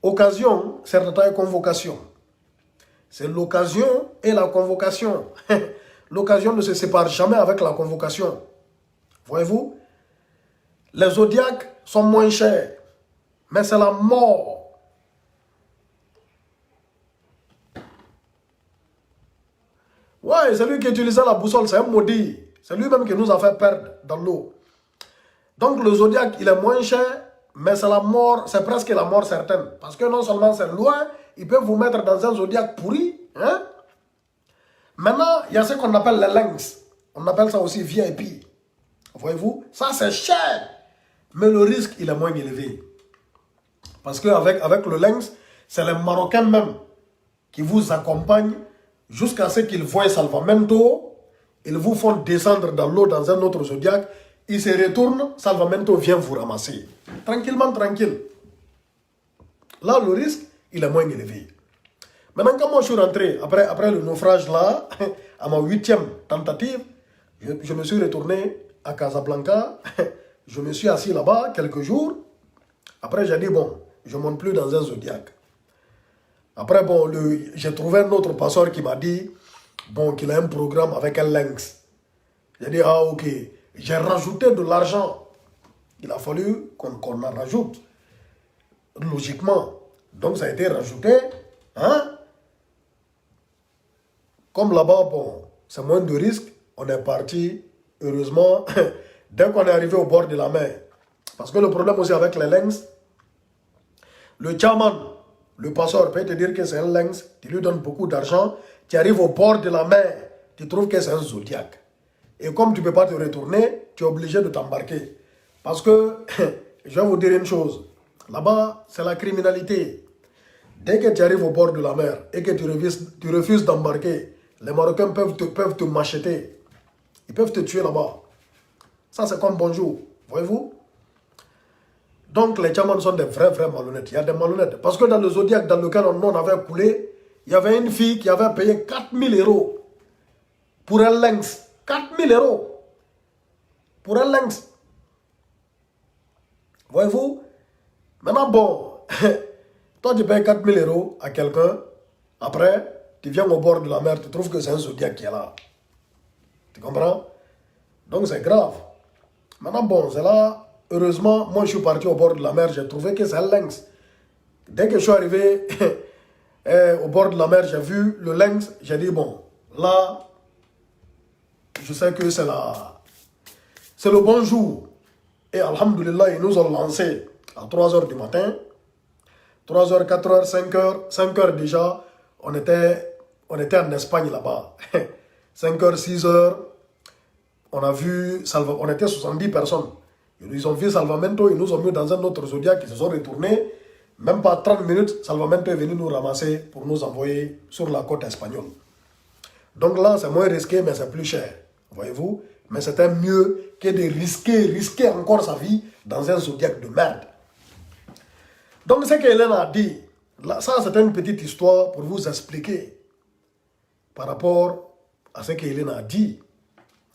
occasion, c'est la taille convocation. C'est l'occasion et la convocation. L'occasion ne se sépare jamais avec la convocation. Voyez-vous, les Zodiacs sont moins chers, mais c'est la mort. Ouais, c'est lui qui utilisait la boussole, c'est un maudit. C'est lui-même qui nous a fait perdre dans l'eau. Donc le Zodiac, il est moins cher, mais c'est la mort, c'est presque la mort certaine. Parce que non seulement c'est loin, ils peuvent vous mettre dans un Zodiac pourri. Hein? Maintenant, il y a ce qu'on appelle les lynx. On appelle ça aussi VIP. Voyez-vous, ça c'est cher. Mais le risque, il est moins élevé. Parce qu'avec le lynx, c'est les Marocains même qui vous accompagnent jusqu'à ce qu'ils voient Salvamento. Ils vous font descendre dans l'eau dans un autre Zodiac. Ils se retournent, Salvamento vient vous ramasser. Tranquillement, tranquille. Là, le risque, il est moins élevé. Maintenant, quand moi je suis rentré, après le naufrage là, à ma 8e tentative, je me suis retourné à Casablanca. Je me suis assis là-bas quelques jours. Après, j'ai dit, bon, je ne monte plus dans un Zodiac. Après, bon, j'ai trouvé un autre passeur qui m'a dit, bon, qu'il a un programme avec un lynx. J'ai dit, ah, ok. J'ai rajouté de l'argent Il a fallu qu'on en rajoute, logiquement. Donc ça a été rajouté. Hein? Comme là-bas, bon, c'est moins de risques. On est parti, heureusement, dès qu'on est arrivé au bord de la mer. Parce que le problème aussi avec les lynx, le chairman, le passeur peut te dire que c'est un lynx, tu lui donnes beaucoup d'argent, tu arrives au bord de la mer, tu trouves que c'est un zodiaque. Et comme tu ne peux pas te retourner, tu es obligé de t'embarquer. Parce que, je vais vous dire une chose, là-bas, c'est la criminalité. Dès que tu arrives au bord de la mer et que tu refuses d'embarquer, les Marocains peuvent te macheter. Ils peuvent te tuer là-bas. Ça, c'est comme bonjour, voyez-vous? Donc, les Tchamans sont des vrais malhonnêtes. Il y a des malhonnêtes. Parce que dans le zodiaque dans lequel on avait coulé, il y avait une fille qui avait payé 4000 € pour un lynx. 4000 € pour un lynx. Voyez-vous? Maintenant, bon, toi, tu payes 4000 € à quelqu'un. Après, tu viens au bord de la mer, tu trouves que c'est un zodiaque qui est là. Tu comprends? Donc, c'est grave. Maintenant, bon, c'est là. Heureusement, moi, je suis parti au bord de la mer. J'ai trouvé que c'est un lynx. Dès que je suis arrivé au bord de la mer, j'ai vu le lynx. J'ai dit, bon, là, je sais que c'est le bon jour. Et alhamdoulilah, ils nous ont lancé à 3 h du matin. 3 h, 4 h, 5 h. 5 h déjà, on était en Espagne là-bas. 5 h, 6 h, on était 70 personnes. Ils ont vu Salvamento, ils nous ont mis dans un autre zodiaque, ils se sont retournés. Même pas 30 minutes, Salvamento est venu nous ramasser pour nous envoyer sur la côte espagnole. Donc là, c'est moins risqué, mais c'est plus cher. Voyez-vous? Mais c'était mieux que de risquer encore sa vie dans un zodiaque de merde. Donc ce qu'Hélène a dit, là, ça c'est une petite histoire pour vous expliquer par rapport à ce qu'Hélène a dit.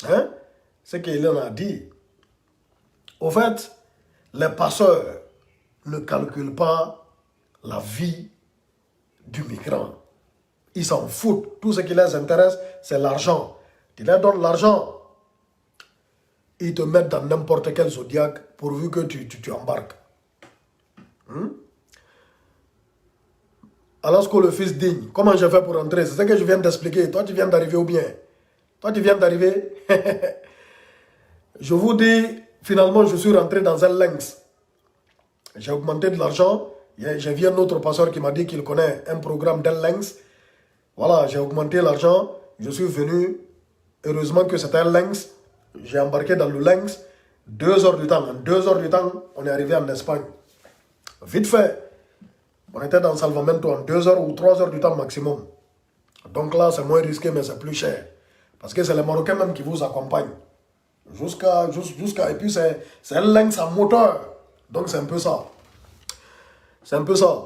Hein? Ce qu'Hélène a dit. Au fait, les passeurs ne calculent pas la vie du migrant. Ils s'en foutent. Tout ce qui les intéresse, c'est l'argent. Tu leur donnes l'argent, ils te mettent dans n'importe quel zodiaque pourvu que tu embarques. Alors que le fils digne, comment j'ai fait pour entrer? C'est ce que je viens d'expliquer. Toi, tu viens d'arriver ou bien? Toi, tu viens d'arriver? Je vous dis, finalement, je suis rentré dans un lynx. J'ai augmenté de l'argent. J'ai vu un autre passeur qui m'a dit qu'il connaît un programme d'un lynx. Voilà, j'ai augmenté l'argent. Je suis venu. Heureusement que c'était un lynx. J'ai embarqué dans le lynx. 2 h du temps. En 2 h du temps, on est arrivé en Espagne. Vite fait. On était dans Salvamento en 2 h ou 3 h du temps maximum. Donc là, c'est moins risqué, mais c'est plus cher. Parce que c'est les Marocains même qui vous accompagnent. Et puis c'est un lynx à moteur. Donc c'est un peu ça. C'est un peu ça.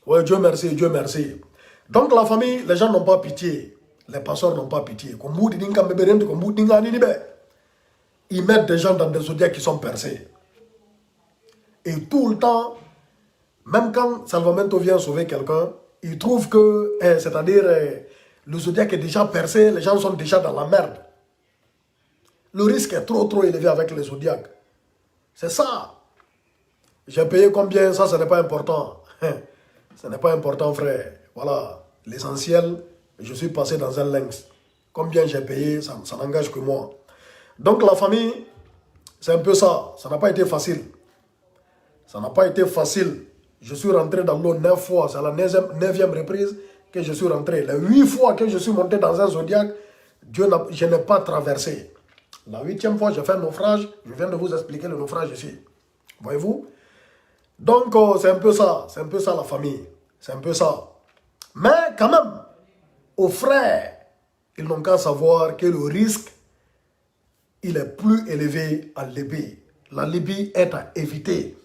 Ouais, Dieu merci, Dieu merci. Donc la famille, les gens n'ont pas pitié. Les pasteurs n'ont pas pitié. Ils mettent des gens dans des zodiacs qui sont percés. Et tout le temps, même quand Salvamento vient sauver quelqu'un, il trouve que, c'est-à-dire, le zodiaque est déjà percé, les gens sont déjà dans la merde. Le risque est trop élevé avec les zodiaques. C'est ça. J'ai payé combien? Ça, ce n'est pas important. Ce n'est pas important, frère. Voilà. L'essentiel, je suis passé dans un lynx. Combien j'ai payé, ça n'engage que moi. Donc la famille, c'est un peu ça. Ça n'a pas été facile. Ça n'a pas été facile. Je suis rentré dans l'eau 9 fois. C'est la 9e reprise que je suis rentré. Les 8 fois que je suis monté dans un zodiaque, je n'ai pas traversé. La 8e fois, j'ai fait un naufrage. Je viens de vous expliquer le naufrage ici. Voyez-vous? Donc, c'est un peu ça. C'est un peu ça la famille. C'est un peu ça. Mais quand même, aux frères, ils n'ont qu'à savoir que le risque, il est plus élevé en Libye. La Libye est à éviter.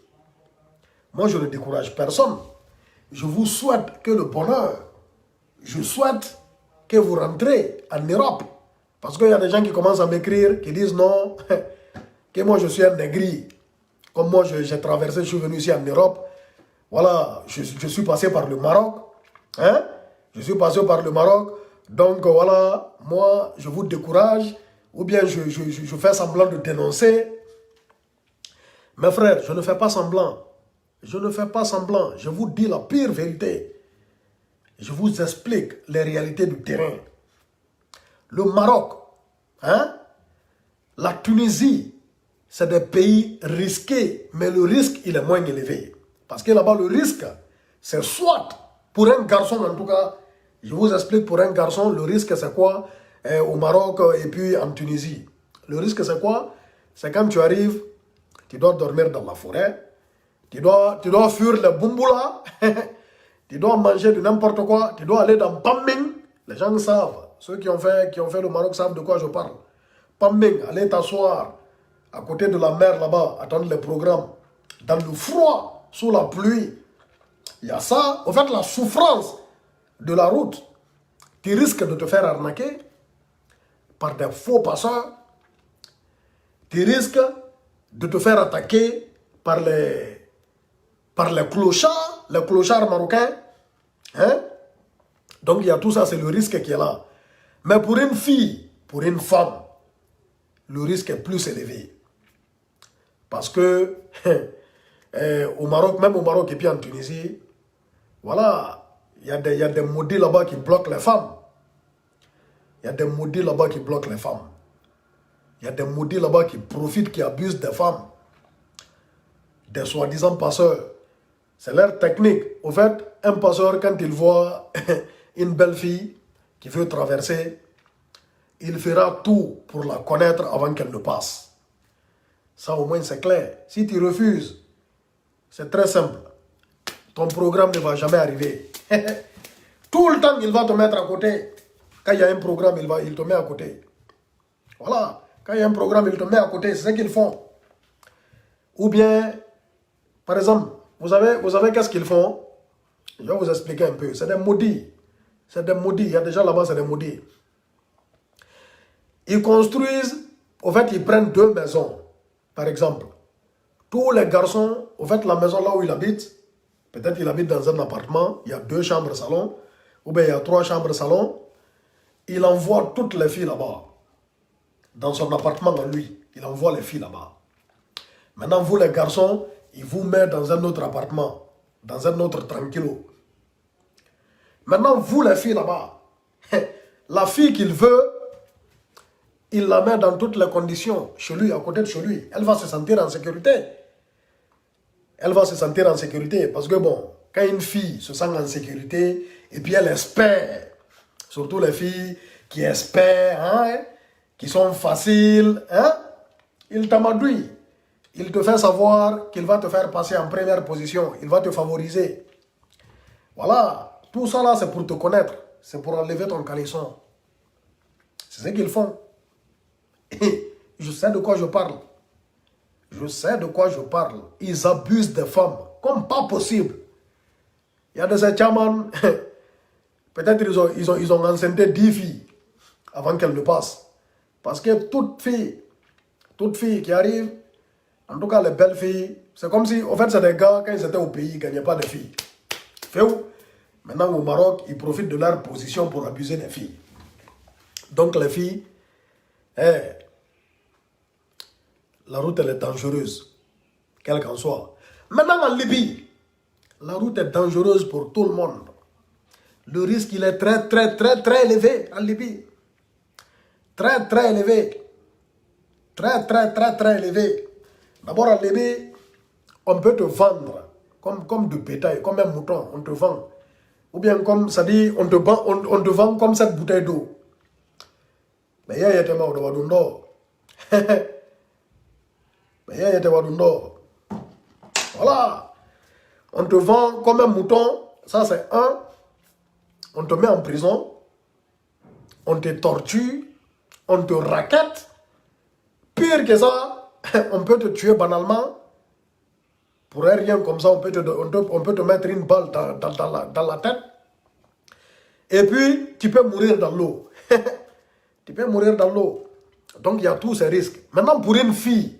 Moi, je ne décourage personne. Je vous souhaite que le bonheur. Je souhaite que vous rentrez en Europe. Parce qu'il y a des gens qui commencent à m'écrire, qui disent non, que moi je suis un négri. Comme moi, j'ai traversé, je suis venu ici en Europe. Voilà, je suis passé par le Maroc. Hein? Je suis passé par le Maroc. Donc voilà, moi, je vous décourage. ou bien je fais semblant de dénoncer. Mes frères, je ne fais pas semblant. Je ne fais pas semblant. Je vous dis la pire vérité. Je vous explique les réalités du terrain. Le Maroc, hein, la Tunisie, c'est des pays risqués, mais le risque, il est moins élevé. Parce que là-bas, le risque, c'est soit, pour un garçon en tout cas, je vous explique pour un garçon, le risque c'est quoi au Maroc et puis en Tunisie. Le risque c'est quoi? C'est quand tu arrives, tu dois dormir dans la forêt, tu dois fuir les bumboula, tu dois manger de n'importe quoi, tu dois aller dans Pamming. Les gens savent, ceux qui ont fait le Maroc savent de quoi je parle. Pamming, aller t'asseoir à côté de la mer là-bas, attendre les programmes, dans le froid, sous la pluie. Il y a ça, en fait la souffrance de la route. Tu risques de te faire arnaquer par des faux passeurs. Tu risques de te faire attaquer par les clochards marocains. Hein? Donc il y a tout ça, c'est le risque qui est là. Mais pour une fille, pour une femme, le risque est plus élevé. Parce que au Maroc, même au Maroc et puis en Tunisie, voilà, il y a des maudits là-bas qui bloquent les femmes. Il y a des maudits là-bas qui bloquent les femmes. Il y a des maudits là-bas qui profitent, qui abusent des femmes. Des soi-disant passeurs. C'est leur technique. Au fait, un passeur, quand il voit une belle fille qui veut traverser, il fera tout pour la connaître avant qu'elle ne passe. Ça au moins c'est clair. Si tu refuses, c'est très simple. Ton programme ne va jamais arriver. Tout le temps, il va te mettre à côté. Quand il y a un programme, il te met à côté. Voilà. Quand il y a un programme, il te met à côté. C'est ce qu'ils font. Ou bien, par exemple, vous savez qu'est-ce qu'ils font? Je vais vous expliquer un peu. C'est des maudits. C'est des maudits. Il y a déjà là-bas, c'est des maudits. Ils construisent, au fait, ils prennent 2 maisons. Par exemple, tous les garçons, au fait, la maison là où ils habitent, peut-être qu'il habite dans un appartement, il y a 2 chambres salon, ou bien il y a 3 chambres salon. Il envoie toutes les filles là-bas. Dans son appartement à lui, il envoie les filles là-bas. Maintenant, vous les garçons, il vous met dans un autre appartement, dans un autre tranquillo. Maintenant, vous les filles là-bas, la fille qu'il veut, il la met dans toutes les conditions, chez lui, à côté de chez lui. Elle va se sentir en sécurité. Elle va se sentir en sécurité parce que bon, quand une fille se sent en sécurité et puis elle espère, surtout les filles qui espèrent, hein, qui sont faciles, hein, il t'amadouille. Il te fait savoir qu'il va te faire passer en première position. Il va te favoriser. Voilà. Tout ça là, c'est pour te connaître. C'est pour enlever ton caleçon. C'est ce qu'ils font. Et je sais de quoi je parle. Je sais de quoi je parle. Ils abusent des femmes comme pas possible. Il y a des chamans, peut-être ils ont enceinté 10 filles avant qu'elles ne passent. Parce que toute fille qui arrive, en tout cas les belles filles, c'est comme si, en fait c'est des gars, quand ils étaient au pays, ils ne gagnaient pas de filles. Fait où? Maintenant au Maroc, ils profitent de leur position pour abuser des filles. Donc les filles, la route elle est dangereuse, quelle qu'en soit. Maintenant en Libye, la route est dangereuse pour tout le monde. Le risque il est très très très très élevé en Libye. Très très élevé. Très très très très élevé. D'abord en Libye, on peut te vendre comme du bétail, comme un mouton, on te vend. Ou bien comme ça dit, on te vend comme cette bouteille d'eau. Mais il y a tellement de wadundo. Voilà. On te vend comme un mouton. Ça c'est un. On te met en prison. On te torture. On te raquette. Pire que ça, on peut te tuer banalement. Pour rien comme ça, on peut te mettre une balle dans la tête. Et puis, tu peux mourir dans l'eau. Tu peux mourir dans l'eau. Donc, il y a tous ces risques. Maintenant, pour une fille,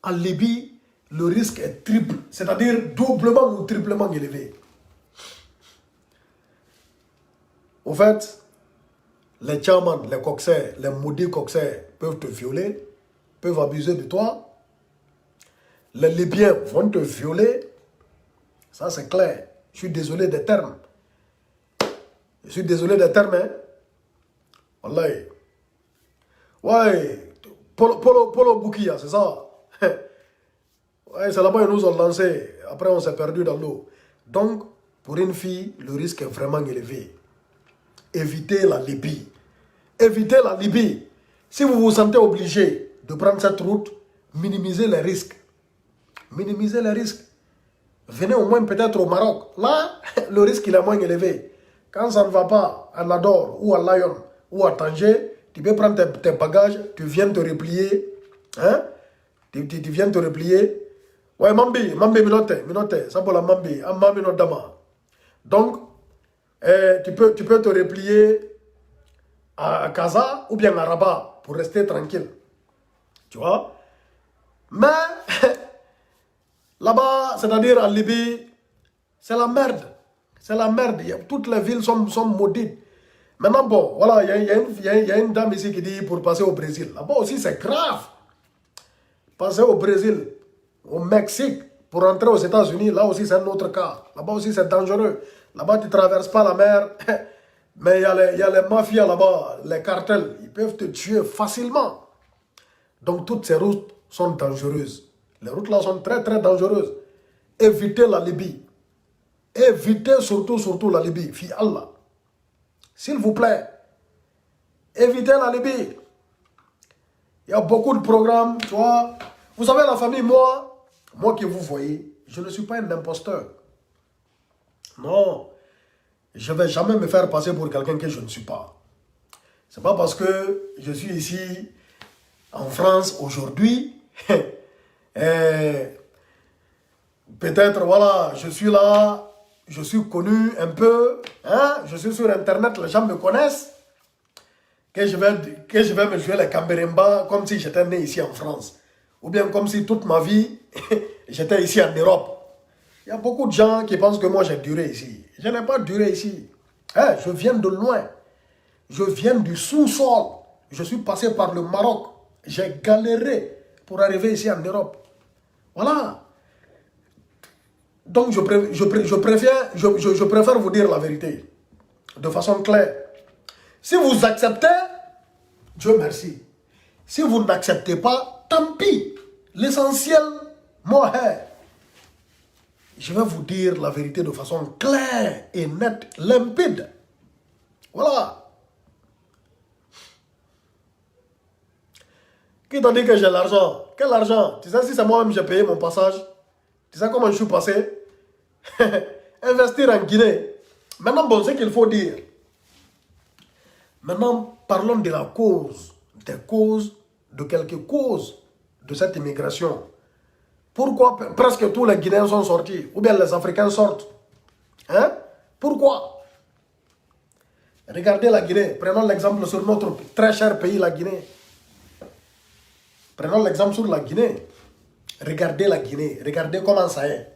en Libye, le risque est triple. C'est-à-dire doublement ou triplement élevé. Au fait, les chamans, les coxers, les maudits coxers peuvent te violer, peuvent abuser de toi. Les Libyens vont te violer. Ça, c'est clair. Je suis désolé des termes. Je suis désolé des termes, hein. Wallahi. Ouais. Polo Boukia, c'est ça. Ouais, c'est là-bas qu'ils nous ont lancé. Après, on s'est perdu dans l'eau. Donc, pour une fille, le risque est vraiment élevé. Évitez la Libye. Évitez la Libye. Si vous vous sentez obligé de prendre cette route, minimisez les risques. Minimisez les risques. Venez au moins peut-être au Maroc. Là, le risque il est moins élevé. Quand ça ne va pas à Nador ou à Lyon ou à Tanger, tu peux prendre tes bagages, tu viens te replier. Hein? Tu viens te replier. Ouais, Mambi, minote, ça pour la Mambi, Amma minodama. Donc, tu peux te replier à Casa ou bien à Rabat pour rester tranquille. Tu vois? Mais, là-bas, c'est-à-dire en Libye, c'est la merde. C'est la merde. Toutes les villes sont maudites. Maintenant, bon, voilà, il y a une dame ici qui dit pour passer au Brésil. Là-bas aussi, c'est grave. Passer au Brésil, au Mexique, pour entrer aux États-Unis, là aussi, c'est un autre cas. Là-bas aussi, c'est dangereux. Là-bas, tu ne traverses pas la mer. Mais il y a les mafias là-bas, les cartels. Ils peuvent te tuer facilement. Donc, toutes ces routes sont dangereuses. Les routes là sont très, très dangereuses. Évitez la Libye. Évitez surtout la Libye. Fi Allah. S'il vous plaît, évitez la Libye. Il y a beaucoup de programmes, tu vois. Vous savez, la famille, moi qui vous voyez, je ne suis pas un imposteur. Non. Je ne vais jamais me faire passer pour quelqu'un que je ne suis pas. Ce n'est pas parce que je suis ici, en France, aujourd'hui, peut-être, voilà, je suis là, je suis connu un peu, hein, je suis sur Internet, les gens me connaissent, que je vais me jouer les Camberemba comme si j'étais né ici en France. Ou bien comme si toute ma vie, j'étais ici en Europe. Il y a beaucoup de gens qui pensent que moi j'ai duré ici. Je n'ai pas duré ici. Hein, je viens de loin. Je viens du sous-sol. Je suis passé par le Maroc. J'ai galéré pour arriver ici en Europe. Voilà. Donc je préfère vous dire la vérité. De façon claire. Si vous acceptez, Dieu merci. Si vous n'acceptez pas, tant pis. L'essentiel, moi, je vais vous dire la vérité de façon claire et nette, limpide. Voilà. Qui t'a dit que j'ai l'argent? Quel argent? Tu sais, si c'est moi-même j'ai payé mon passage, tu sais comment je suis passé? Investir en Guinée. Maintenant, bon, ce qu'il faut dire. Maintenant, parlons de la cause, des causes, de quelques causes de cette immigration. Pourquoi presque tous les Guinéens sont sortis, ou bien les Africains sortent? Hein? Pourquoi? Regardez la Guinée, prenons l'exemple sur notre très cher pays, la Guinée. Prenons l'exemple sur la Guinée. Regardez la Guinée, regardez comment ça est.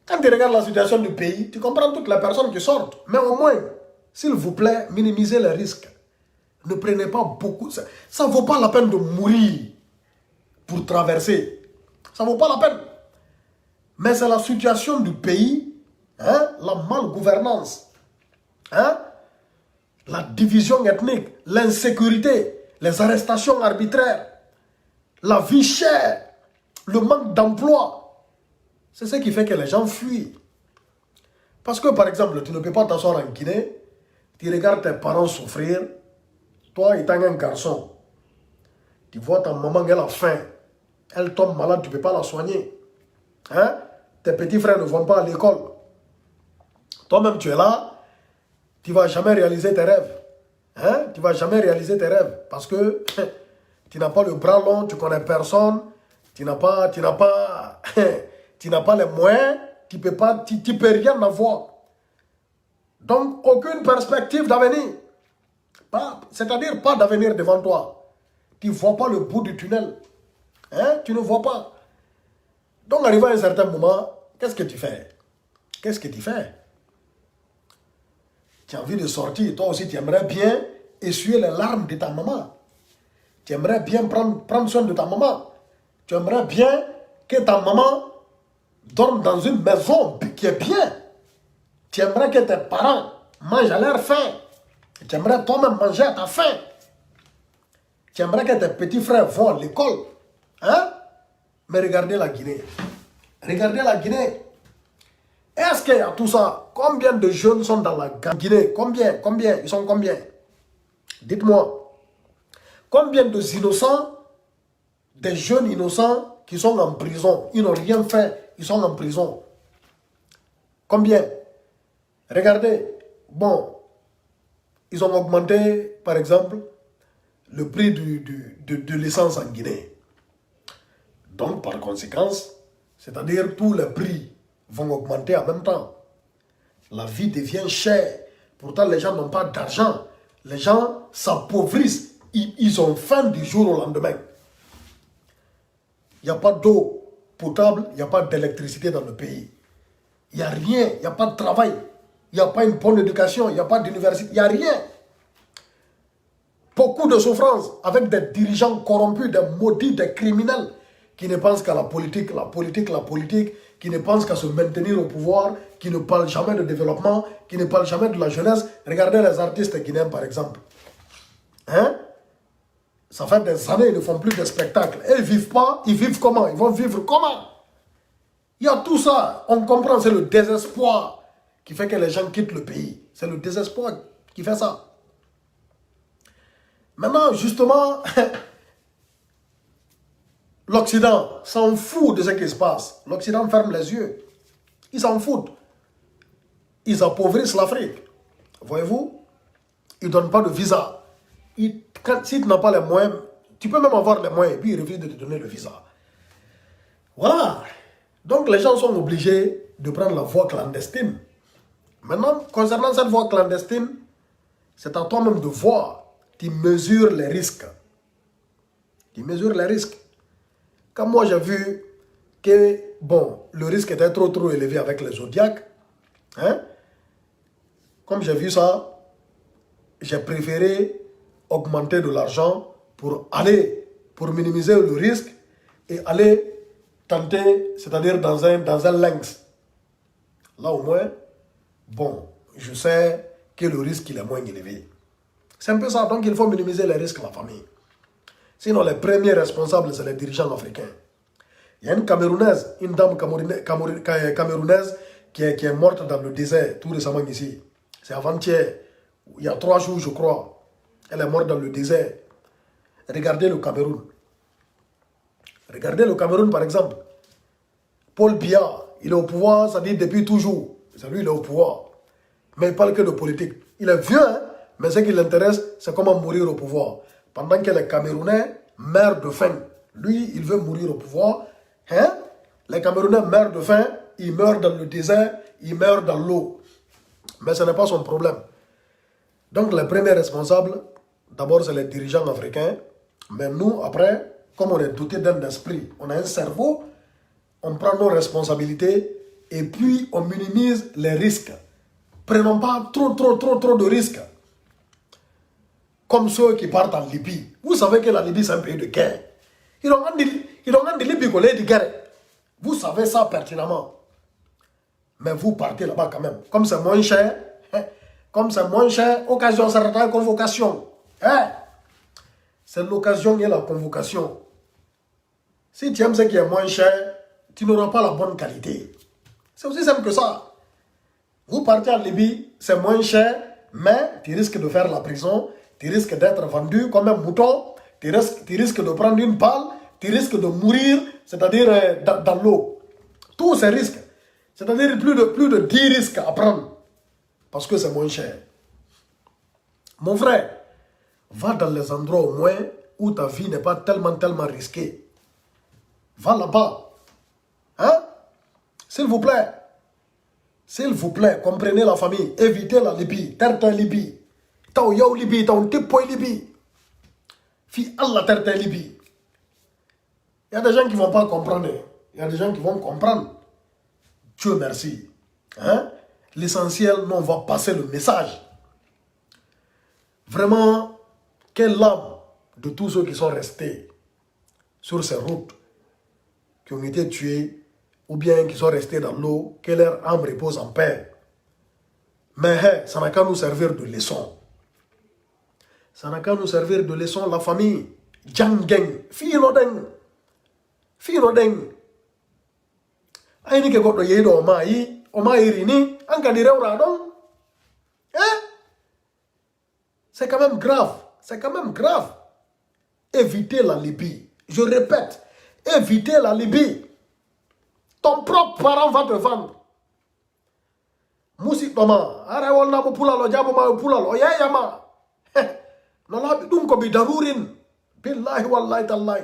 Quand tu regardes la situation du pays, tu comprends toutes les personnes qui sortent. Mais au moins, s'il vous plaît, minimisez les risques. Ne prenez pas beaucoup. Ça ne vaut pas la peine de mourir pour traverser. Ça ne vaut pas la peine. Mais c'est la situation du pays, hein, la malgouvernance, hein, la division ethnique, l'insécurité, les arrestations arbitraires, la vie chère, le manque d'emploi. C'est ce qui fait que les gens fuient. Parce que, par exemple, tu ne peux pas t'asseoir en Guinée, tu regardes tes parents souffrir, toi étant un garçon, tu vois ta maman, elle a faim, elle tombe malade, tu ne peux pas la soigner. Hein? Tes petits frères ne vont pas à l'école. Toi-même, tu es là, tu ne vas jamais réaliser tes rêves. Hein? Tu ne vas jamais réaliser tes rêves parce que tu n'as pas le bras long, tu ne connais personne, tu n'as pas les moyens, tu ne peux rien avoir. Donc, aucune perspective d'avenir. C'est-à-dire pas d'avenir devant toi. Tu ne vois pas le bout du tunnel. Hein? Tu ne vois pas. Donc, arrivé à un certain moment, qu'est-ce que tu fais? Qu'est-ce que tu fais? Tu as envie de sortir. Toi aussi, tu aimerais bien essuyer les larmes de ta maman. Tu aimerais bien prendre soin de ta maman. Tu aimerais bien que ta maman dorme dans une maison qui est bien. Tu aimerais que tes parents mangent à leur faim. Tu aimerais toi-même manger à ta faim. Tu aimerais que tes petits frères vont à l'école. Hein? Mais regardez la Guinée. Regardez la Guinée. Est-ce qu'il y a tout ça? Combien de jeunes sont dans la Guinée? Combien? Ils sont combien? Dites-moi. Combien d'innocents, des jeunes innocents qui sont en prison? Ils n'ont rien fait. Ils sont en prison. Combien? Regardez. Bon. Ils ont augmenté, par exemple, le prix de l'essence en Guinée. Donc, par conséquence, c'est-à-dire tous les prix vont augmenter en même temps. La vie devient chère. Pourtant, les gens n'ont pas d'argent. Les gens s'appauvrissent. Ils ont faim du jour au lendemain. Il n'y a pas d'eau potable, il n'y a pas d'électricité dans le pays. Il n'y a rien, il n'y a pas de travail. Il n'y a pas une bonne éducation, il n'y a pas d'université, il n'y a rien. Beaucoup de souffrances avec des dirigeants corrompus, des maudits, des criminels qui ne pensent qu'à la politique, qui ne pensent qu'à se maintenir au pouvoir, qui ne parlent jamais de développement, qui ne parlent jamais de la jeunesse. Regardez les artistes guinéens par exemple. Hein? Ça fait des années, ils ne font plus de spectacles. Et ils ne vivent pas, ils vivent comment? Ils vont vivre comment? Il y a tout ça. On comprend, c'est le désespoir qui fait que les gens quittent le pays. C'est le désespoir qui fait ça. Maintenant, justement, l'Occident s'en fout de ce qui se passe. L'Occident ferme les yeux. Ils s'en foutent. Ils appauvrissent l'Afrique. Voyez-vous? Ils ne donnent pas de visa. Si tu n'as pas les moyens, tu peux même avoir les moyens, puis ils refusent de te donner le visa. Voilà. Donc les gens sont obligés de prendre la voie clandestine. Maintenant, concernant cette voie clandestine, c'est à toi-même de voir. Tu mesures les risques. Tu mesures les risques. Quand moi j'ai vu que, bon, le risque était trop élevé avec les Zodiacs, hein, comme j'ai vu ça, j'ai préféré augmenter de l'argent pour minimiser le risque et aller tenter, c'est-à-dire dans un lynx. Là au moins, bon, je sais que le risque il est moins élevé. C'est un peu ça, donc il faut minimiser les risques de la famille. Sinon, les premiers responsables, c'est les dirigeants africains. Il y a une Camerounaise, une dame camerounaise qui est morte dans le désert, tout récemment ici. C'est avant-hier, il y a 3 jours, je crois. Elle est morte dans le désert. Regardez le Cameroun. Regardez le Cameroun, par exemple. Paul Biya, il est au pouvoir, ça dit depuis toujours. C'est lui, il est au pouvoir. Mais il parle que de politique. Il est vieux, hein, mais ce qui l'intéresse, c'est comment mourir au pouvoir. Pendant que les Camerounais meurent de faim. Lui, il veut mourir au pouvoir. Hein? Les Camerounais meurent de faim, ils meurent dans le désert, ils meurent dans l'eau. Mais ce n'est pas son problème. Donc les premiers responsables, d'abord c'est les dirigeants africains. Mais nous, après, comme on est doté d'un esprit, on a un cerveau, on prend nos responsabilités et puis on minimise les risques. Prenons pas trop de risques. Comme ceux qui partent en Libye. Vous savez que la Libye, c'est un pays de guerre. Ils ont des Libye collés de guerre. Vous savez ça pertinemment. Mais vous partez là-bas quand même. Comme c'est moins cher, occasion, ça reste convocation. Hein? C'est l'occasion et la convocation. Si tu aimes ce qui est moins cher, tu n'auras pas la bonne qualité. C'est aussi simple que ça. Vous partez en Libye, c'est moins cher, mais tu risques de faire la prison, tu risques d'être vendu comme un mouton, tu risques de prendre une balle, tu risques de mourir, c'est-à-dire dans l'eau. Tous ces risques, c'est-à-dire plus de 10 risques à prendre, parce que c'est moins cher. Mon frère, va dans les endroits au moins où ta vie n'est pas tellement risquée. Va là-bas. Hein? S'il vous plaît, comprenez la famille. Évitez la Libye. Terre Libye. Tao yao Libye, tao tipo Libye. Fi Allah terre Libye. Il y a des gens qui ne vont pas comprendre. Il y a des gens qui vont comprendre. Dieu merci. Hein? L'essentiel, nous, on va passer le message. Vraiment, quelle âme de tous ceux qui sont restés sur ces routes, qui ont été tués, ou bien qui sont restés dans l'eau, que leur âme repose en paix. Mais ça n'a qu'à nous servir de leçon. Ça n'a qu'à nous servir de leçon, la famille. Djangeng, Finodeng. Finodeng. Aïni ke goto yedo oma irini, anka dire oradon. C'est quand même grave. C'est quand même grave. Évitez la Libye. Je répète, évitez la Libye. Ton propre parent va te vendre. Musi toma, are wonna bo pulalo jabo ma pulalo yama. Nala bidun ko bidarurin. Billahi wallahi tallahi.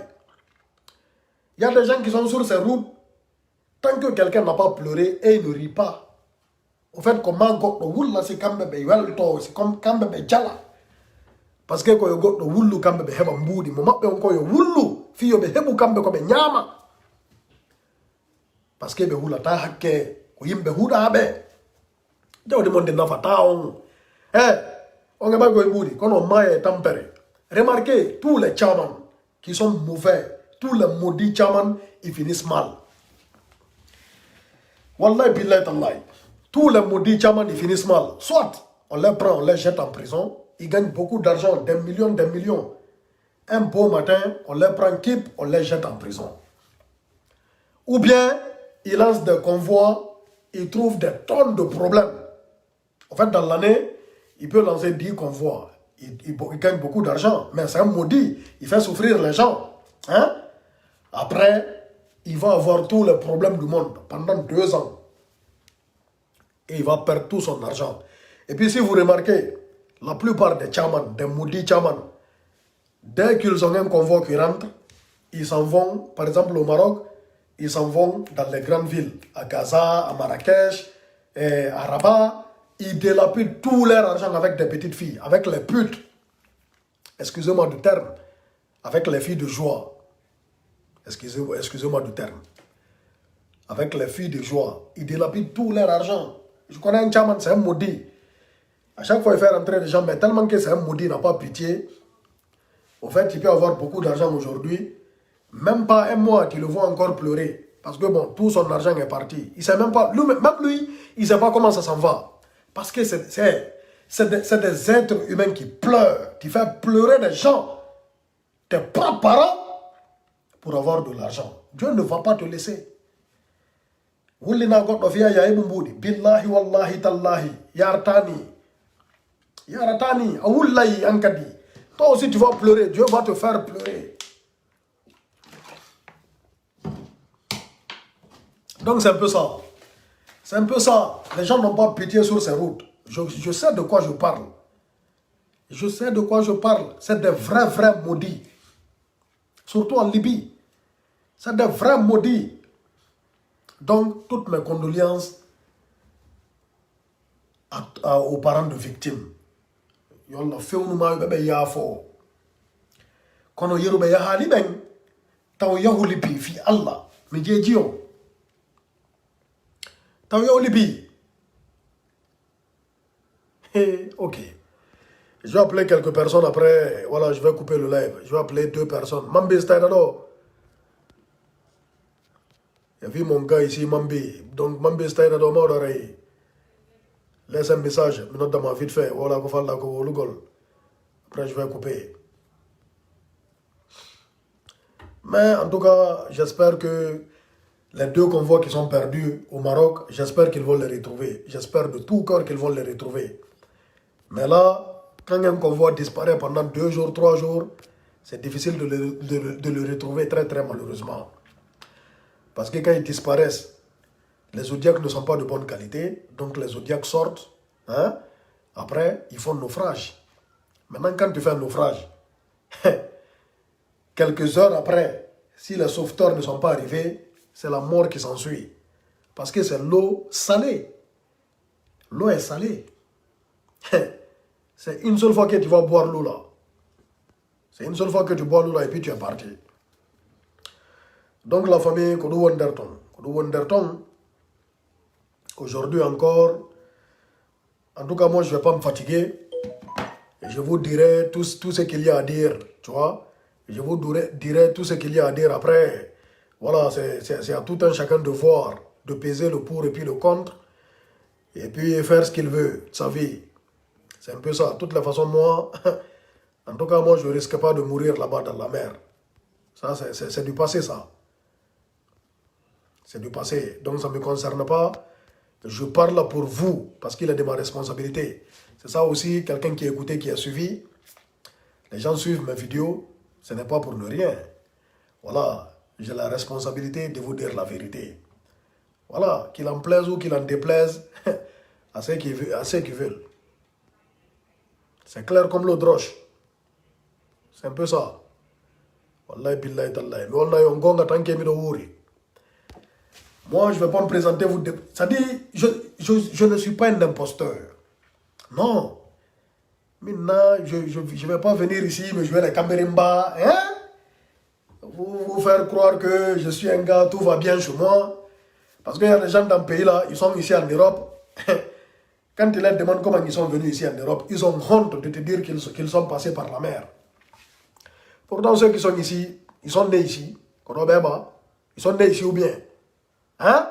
Il y a des gens qui sont sur ces routes. Tant que quelqu'un n'a pas pleuré et il ne rit pas. Au fait, comment go wulla si kambe be welto, si comme kambe be jala. Parce que quand go to wullu kambe be heba mbudi, mo mabbe on ko yo wullu, fi yo be hebu kambe ko be nyama. Parce que be hula ta hakke, ko yimbe huda be. Jaw de monde na fataon. On est pas go mbudi, kono maye tampere. Remarquez, tous les chamans qui sont mauvais, tous les maudits chamans, ils finissent mal. Wallahi billahi tallahi. Tous les maudits chamans, ils finissent mal. Soit on les prend, on les jette en prison, ils gagnent beaucoup d'argent, des millions. Un beau matin, on les prend keep, on les jette en prison. Ou bien, ils lancent des convois, ils trouvent des tonnes de problèmes. En fait, dans l'année, il peut lancer 10 convois. Il gagne beaucoup d'argent, mais c'est un maudit. Il fait souffrir les gens. Hein? Après, il va avoir tous les problèmes du monde pendant 2 ans. Et il va perdre tout son argent. Et puis si vous remarquez, la plupart des chamans, des maudits chamans, dès qu'ils ont un convoi qui rentre, ils s'en vont, par exemple au Maroc, ils s'en vont dans les grandes villes, à Gaza, à Marrakech, à Rabat. Ils délapident tout leur argent avec des petites filles, avec les putes. Excusez-moi du terme. Avec les filles de joie. Excusez-moi du terme. Avec les filles de joie. Ils délapident tout leur argent. Je connais un chaman, c'est un maudit. À chaque fois, il fait rentrer des gens, mais tellement que c'est un maudit, il n'a pas pitié. Au fait, il peut avoir beaucoup d'argent aujourd'hui. Même pas un mois, tu le vois encore pleurer. Parce que bon, tout son argent est parti. Il sait même pas, même lui, il ne sait pas comment ça s'en va. Parce que c'est des êtres humains qui pleurent. Tu fais pleurer des gens, tes propres parents, pour avoir de l'argent. Dieu ne va pas te laisser. Billahi wallahi tallahi. Yartani. Awullahi ankadi. Toi aussi tu vas pleurer. Dieu va te faire pleurer. Donc c'est un peu ça. C'est un peu ça. Les gens n'ont pas pitié sur ces routes. Je sais de quoi je parle. Je sais de quoi je parle. C'est des vrais maudits. Surtout en Libye. C'est des vrais maudits. Donc, toutes mes condoléances aux parents de victimes. Yalla fewnu ma bebe yafo. Kono yerube ya hali ben. Taw yahu libi fi Allah. Mi jejiyo. Taw yahu libi. Ok. Je vais appeler quelques personnes après. Voilà, je vais couper le live. Je vais appeler 2 personnes. Mambi Staydado. Il y a vu mon gars ici, Mambi. Donc, Mambi Staydado, Maudare. Laisse un message. Notamment vite fait. Voilà, après, je vais couper. Mais en tout cas, j'espère que les 2 convois qui sont perdus au Maroc, j'espère qu'ils vont les retrouver. J'espère de tout cœur qu'ils vont les retrouver. Mais là, quand un convoi disparaît pendant 2 jours, 3 jours, c'est difficile de le retrouver très malheureusement. Parce que quand ils disparaissent, les zodiacs ne sont pas de bonne qualité, donc les zodiacs sortent. Hein? Après, ils font naufrage. Maintenant, quand tu fais un naufrage, quelques heures après, si les sauveteurs ne sont pas arrivés, c'est la mort qui s'ensuit. Parce que c'est l'eau salée. L'eau est salée. C'est une seule fois que tu vas boire l'eau là. C'est une seule fois que tu bois l'eau là et puis tu es parti. Donc la famille Kodou Wonderton, aujourd'hui encore, en tout cas moi je ne vais pas me fatiguer. je vous dirai tout ce qu'il y a à dire, tu vois. Je vous dirai tout ce qu'il y a à dire après. Voilà, c'est à tout un chacun de voir, de peser le pour et puis le contre, et puis faire ce qu'il veut de sa vie. C'est un peu ça. De toutes les façons, moi, en tout cas, moi, je ne risque pas de mourir là-bas dans la mer. Ça, c'est du passé, ça. C'est du passé. Donc, ça ne me concerne pas. Je parle pour vous, parce qu'il est de ma responsabilité. C'est ça aussi, quelqu'un qui a écouté, qui a suivi. Les gens suivent mes vidéos. Ce n'est pas pour ne rien. Voilà. J'ai la responsabilité de vous dire la vérité. Voilà. Qu'il en plaise ou qu'il en déplaise, à ceux qui veulent. C'est clair comme l'eau de roche. C'est un peu ça. Wallahi billahi tallahi. Mais on a un gong à tant qu'il y a moi, je ne vais pas me présenter. Ça dit, je ne suis pas un imposteur. Non. Maintenant, je ne vais pas venir ici, mais je vais les camérimba. Hein? Vous faire croire que je suis un gars, tout va bien chez moi. Parce qu'il y a des gens dans le pays là, ils sont ici en Europe. Quand ils leur demandent comment ils sont venus ici en Europe, ils ont honte de te dire qu'ils sont passés par la mer. Pourtant, ceux qui sont ici, ils sont nés ici. Ils sont nés ici ou bien? Hein?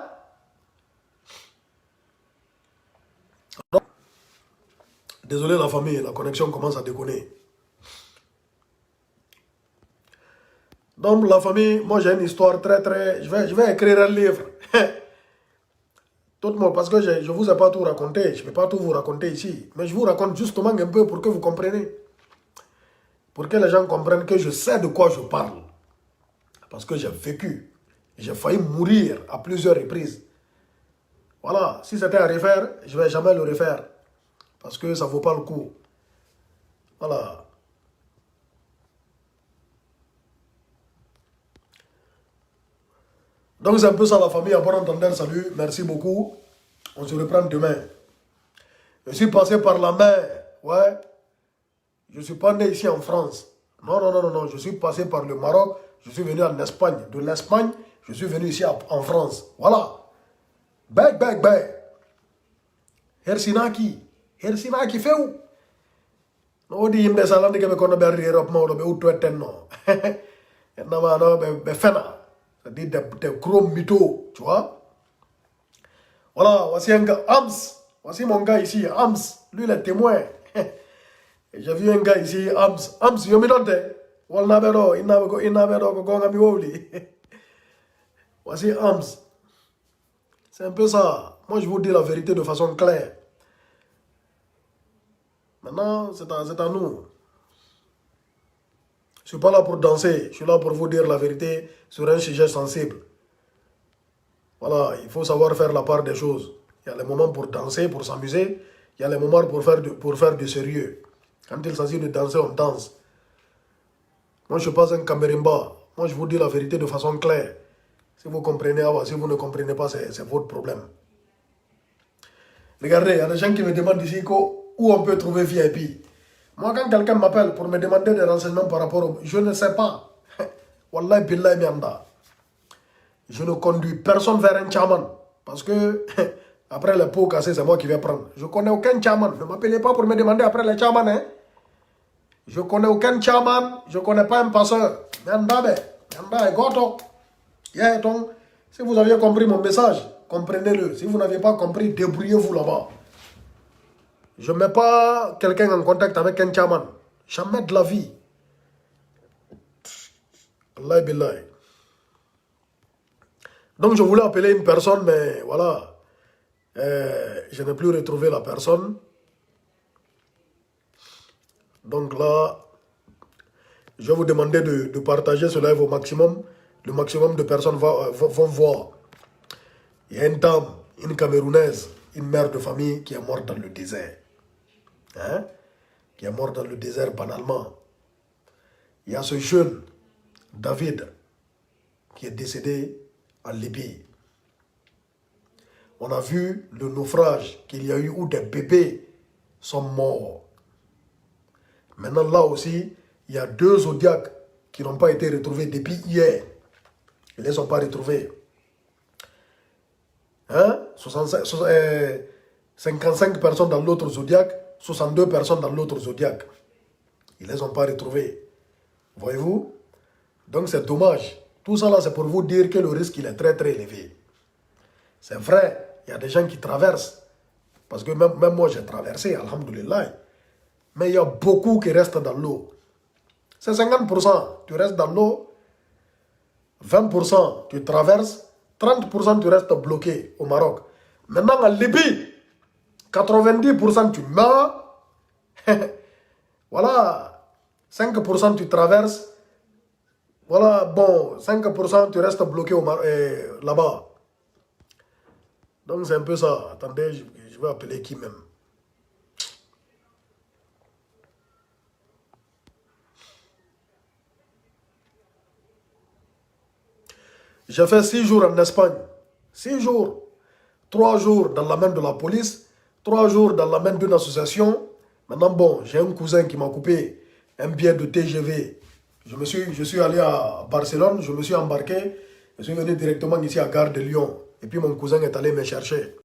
Désolé la famille, la connexion commence à déconner. Donc la famille, moi j'ai une histoire très... Je vais écrire un livre. Tout le monde, parce que je ne vous ai pas tout raconté. Je ne peux pas tout vous raconter ici. Mais je vous raconte justement un peu pour que vous compreniez. Pour que les gens comprennent que je sais de quoi je parle. Parce que j'ai vécu. J'ai failli mourir à plusieurs reprises. Voilà, si c'était à refaire, je ne vais jamais le refaire. Parce que ça ne vaut pas le coup. Voilà. Donc c'est un peu ça la famille. À bon entendeur, salut. Merci beaucoup. On se reprend demain. Je suis passé par la mer. Ouais. Je ne suis pas né ici en France. Non, non, non, non, non. Je suis passé par le Maroc. Je suis venu en Espagne. De l'Espagne, je suis venu ici en France. Voilà. Beg. Hersinaki. Hersinaki fait où? On dit que ça l'a dit que me connaît bien Europe, mais on où toi t'es non. Non, mais fena. Ça dit des gros mythos, tu vois. Voilà, voici un gars, Hams. Voici mon gars ici, Hams. Lui, il est témoin. J'ai vu un gars ici, Hams. Hams, yo me donne. Walnabero, inabero, gonga mi woli. Voici Hams. C'est un peu ça. Moi, je vous dis la vérité de façon claire. Maintenant, c'est à nous. Je ne suis pas là pour danser. Je suis là pour vous dire la vérité sur un sujet sensible. Voilà, il faut savoir faire la part des choses. Il y a les moments pour danser, pour s'amuser. Il y a les moments pour faire du sérieux. Quand il s'agit de danser, on danse. Moi, je ne suis pas un camérimba. Moi, je vous dis la vérité de façon claire. Si vous comprenez, si vous ne comprenez pas, c'est votre problème. Regardez, il y a des gens qui me demandent ici où on peut trouver VIP. Moi, quand quelqu'un m'appelle pour me demander des renseignements par rapport au... Je ne sais pas. Wallahi billahi mianda. Je ne conduis personne vers un chaman. Parce que, après les pots cassés, c'est moi qui vais prendre. Je ne connais aucun chaman. Ne m'appelez pas pour me demander après les chamans. Hein. Je ne connais aucun chaman. Je ne connais pas un passeur. Mianda est goto. Yeah, donc, si vous aviez compris mon message, comprenez-le. Si vous n'avez pas compris, débrouillez-vous là-bas. Je ne mets pas quelqu'un en contact avec un chaman. Jamais de la vie. Allah billahi. Donc je voulais appeler une personne, mais voilà. Je n'ai plus retrouvé la personne. Donc là, je vais vous demander de partager ce live au maximum. Le maximum de personnes vont voir. Il y a une dame, une Camerounaise, une mère de famille qui est morte dans le désert. Hein? Qui est morte dans le désert banalement. Il y a ce jeune, David, qui est décédé en Libye. On a vu le naufrage qu'il y a eu où des bébés sont morts. Maintenant là aussi, il y a 2 zodiacs qui n'ont pas été retrouvés depuis hier. Ils ne les ont pas retrouvés. Hein? 55 personnes dans l'autre zodiaque, 62 personnes dans l'autre zodiaque. Ils ne les ont pas retrouvés. Voyez-vous? Donc c'est dommage. Tout ça là, c'est pour vous dire que le risque, il est très très élevé. C'est vrai, il y a des gens qui traversent. Parce que même moi, j'ai traversé, alhamdoulilah. Mais il y a beaucoup qui restent dans l'eau. C'est 50%, tu restes dans l'eau. 20%, tu traverses. 30%, tu restes bloqué au Maroc. Maintenant, en Libye, 90%, tu meurs. Voilà. 5%, tu traverses. Voilà, bon, 5%, tu restes bloqué là-bas. Donc, c'est un peu ça. Attendez, je vais appeler qui même. J'ai fait 6 jours en Espagne. 6 jours. 3 jours dans la main de la police. 3 jours dans la main d'une association. Maintenant, bon, j'ai un cousin qui m'a coupé un billet de TGV. Je suis allé à Barcelone, je me suis embarqué. Je suis venu directement ici à Gare de Lyon. Et puis mon cousin est allé me chercher.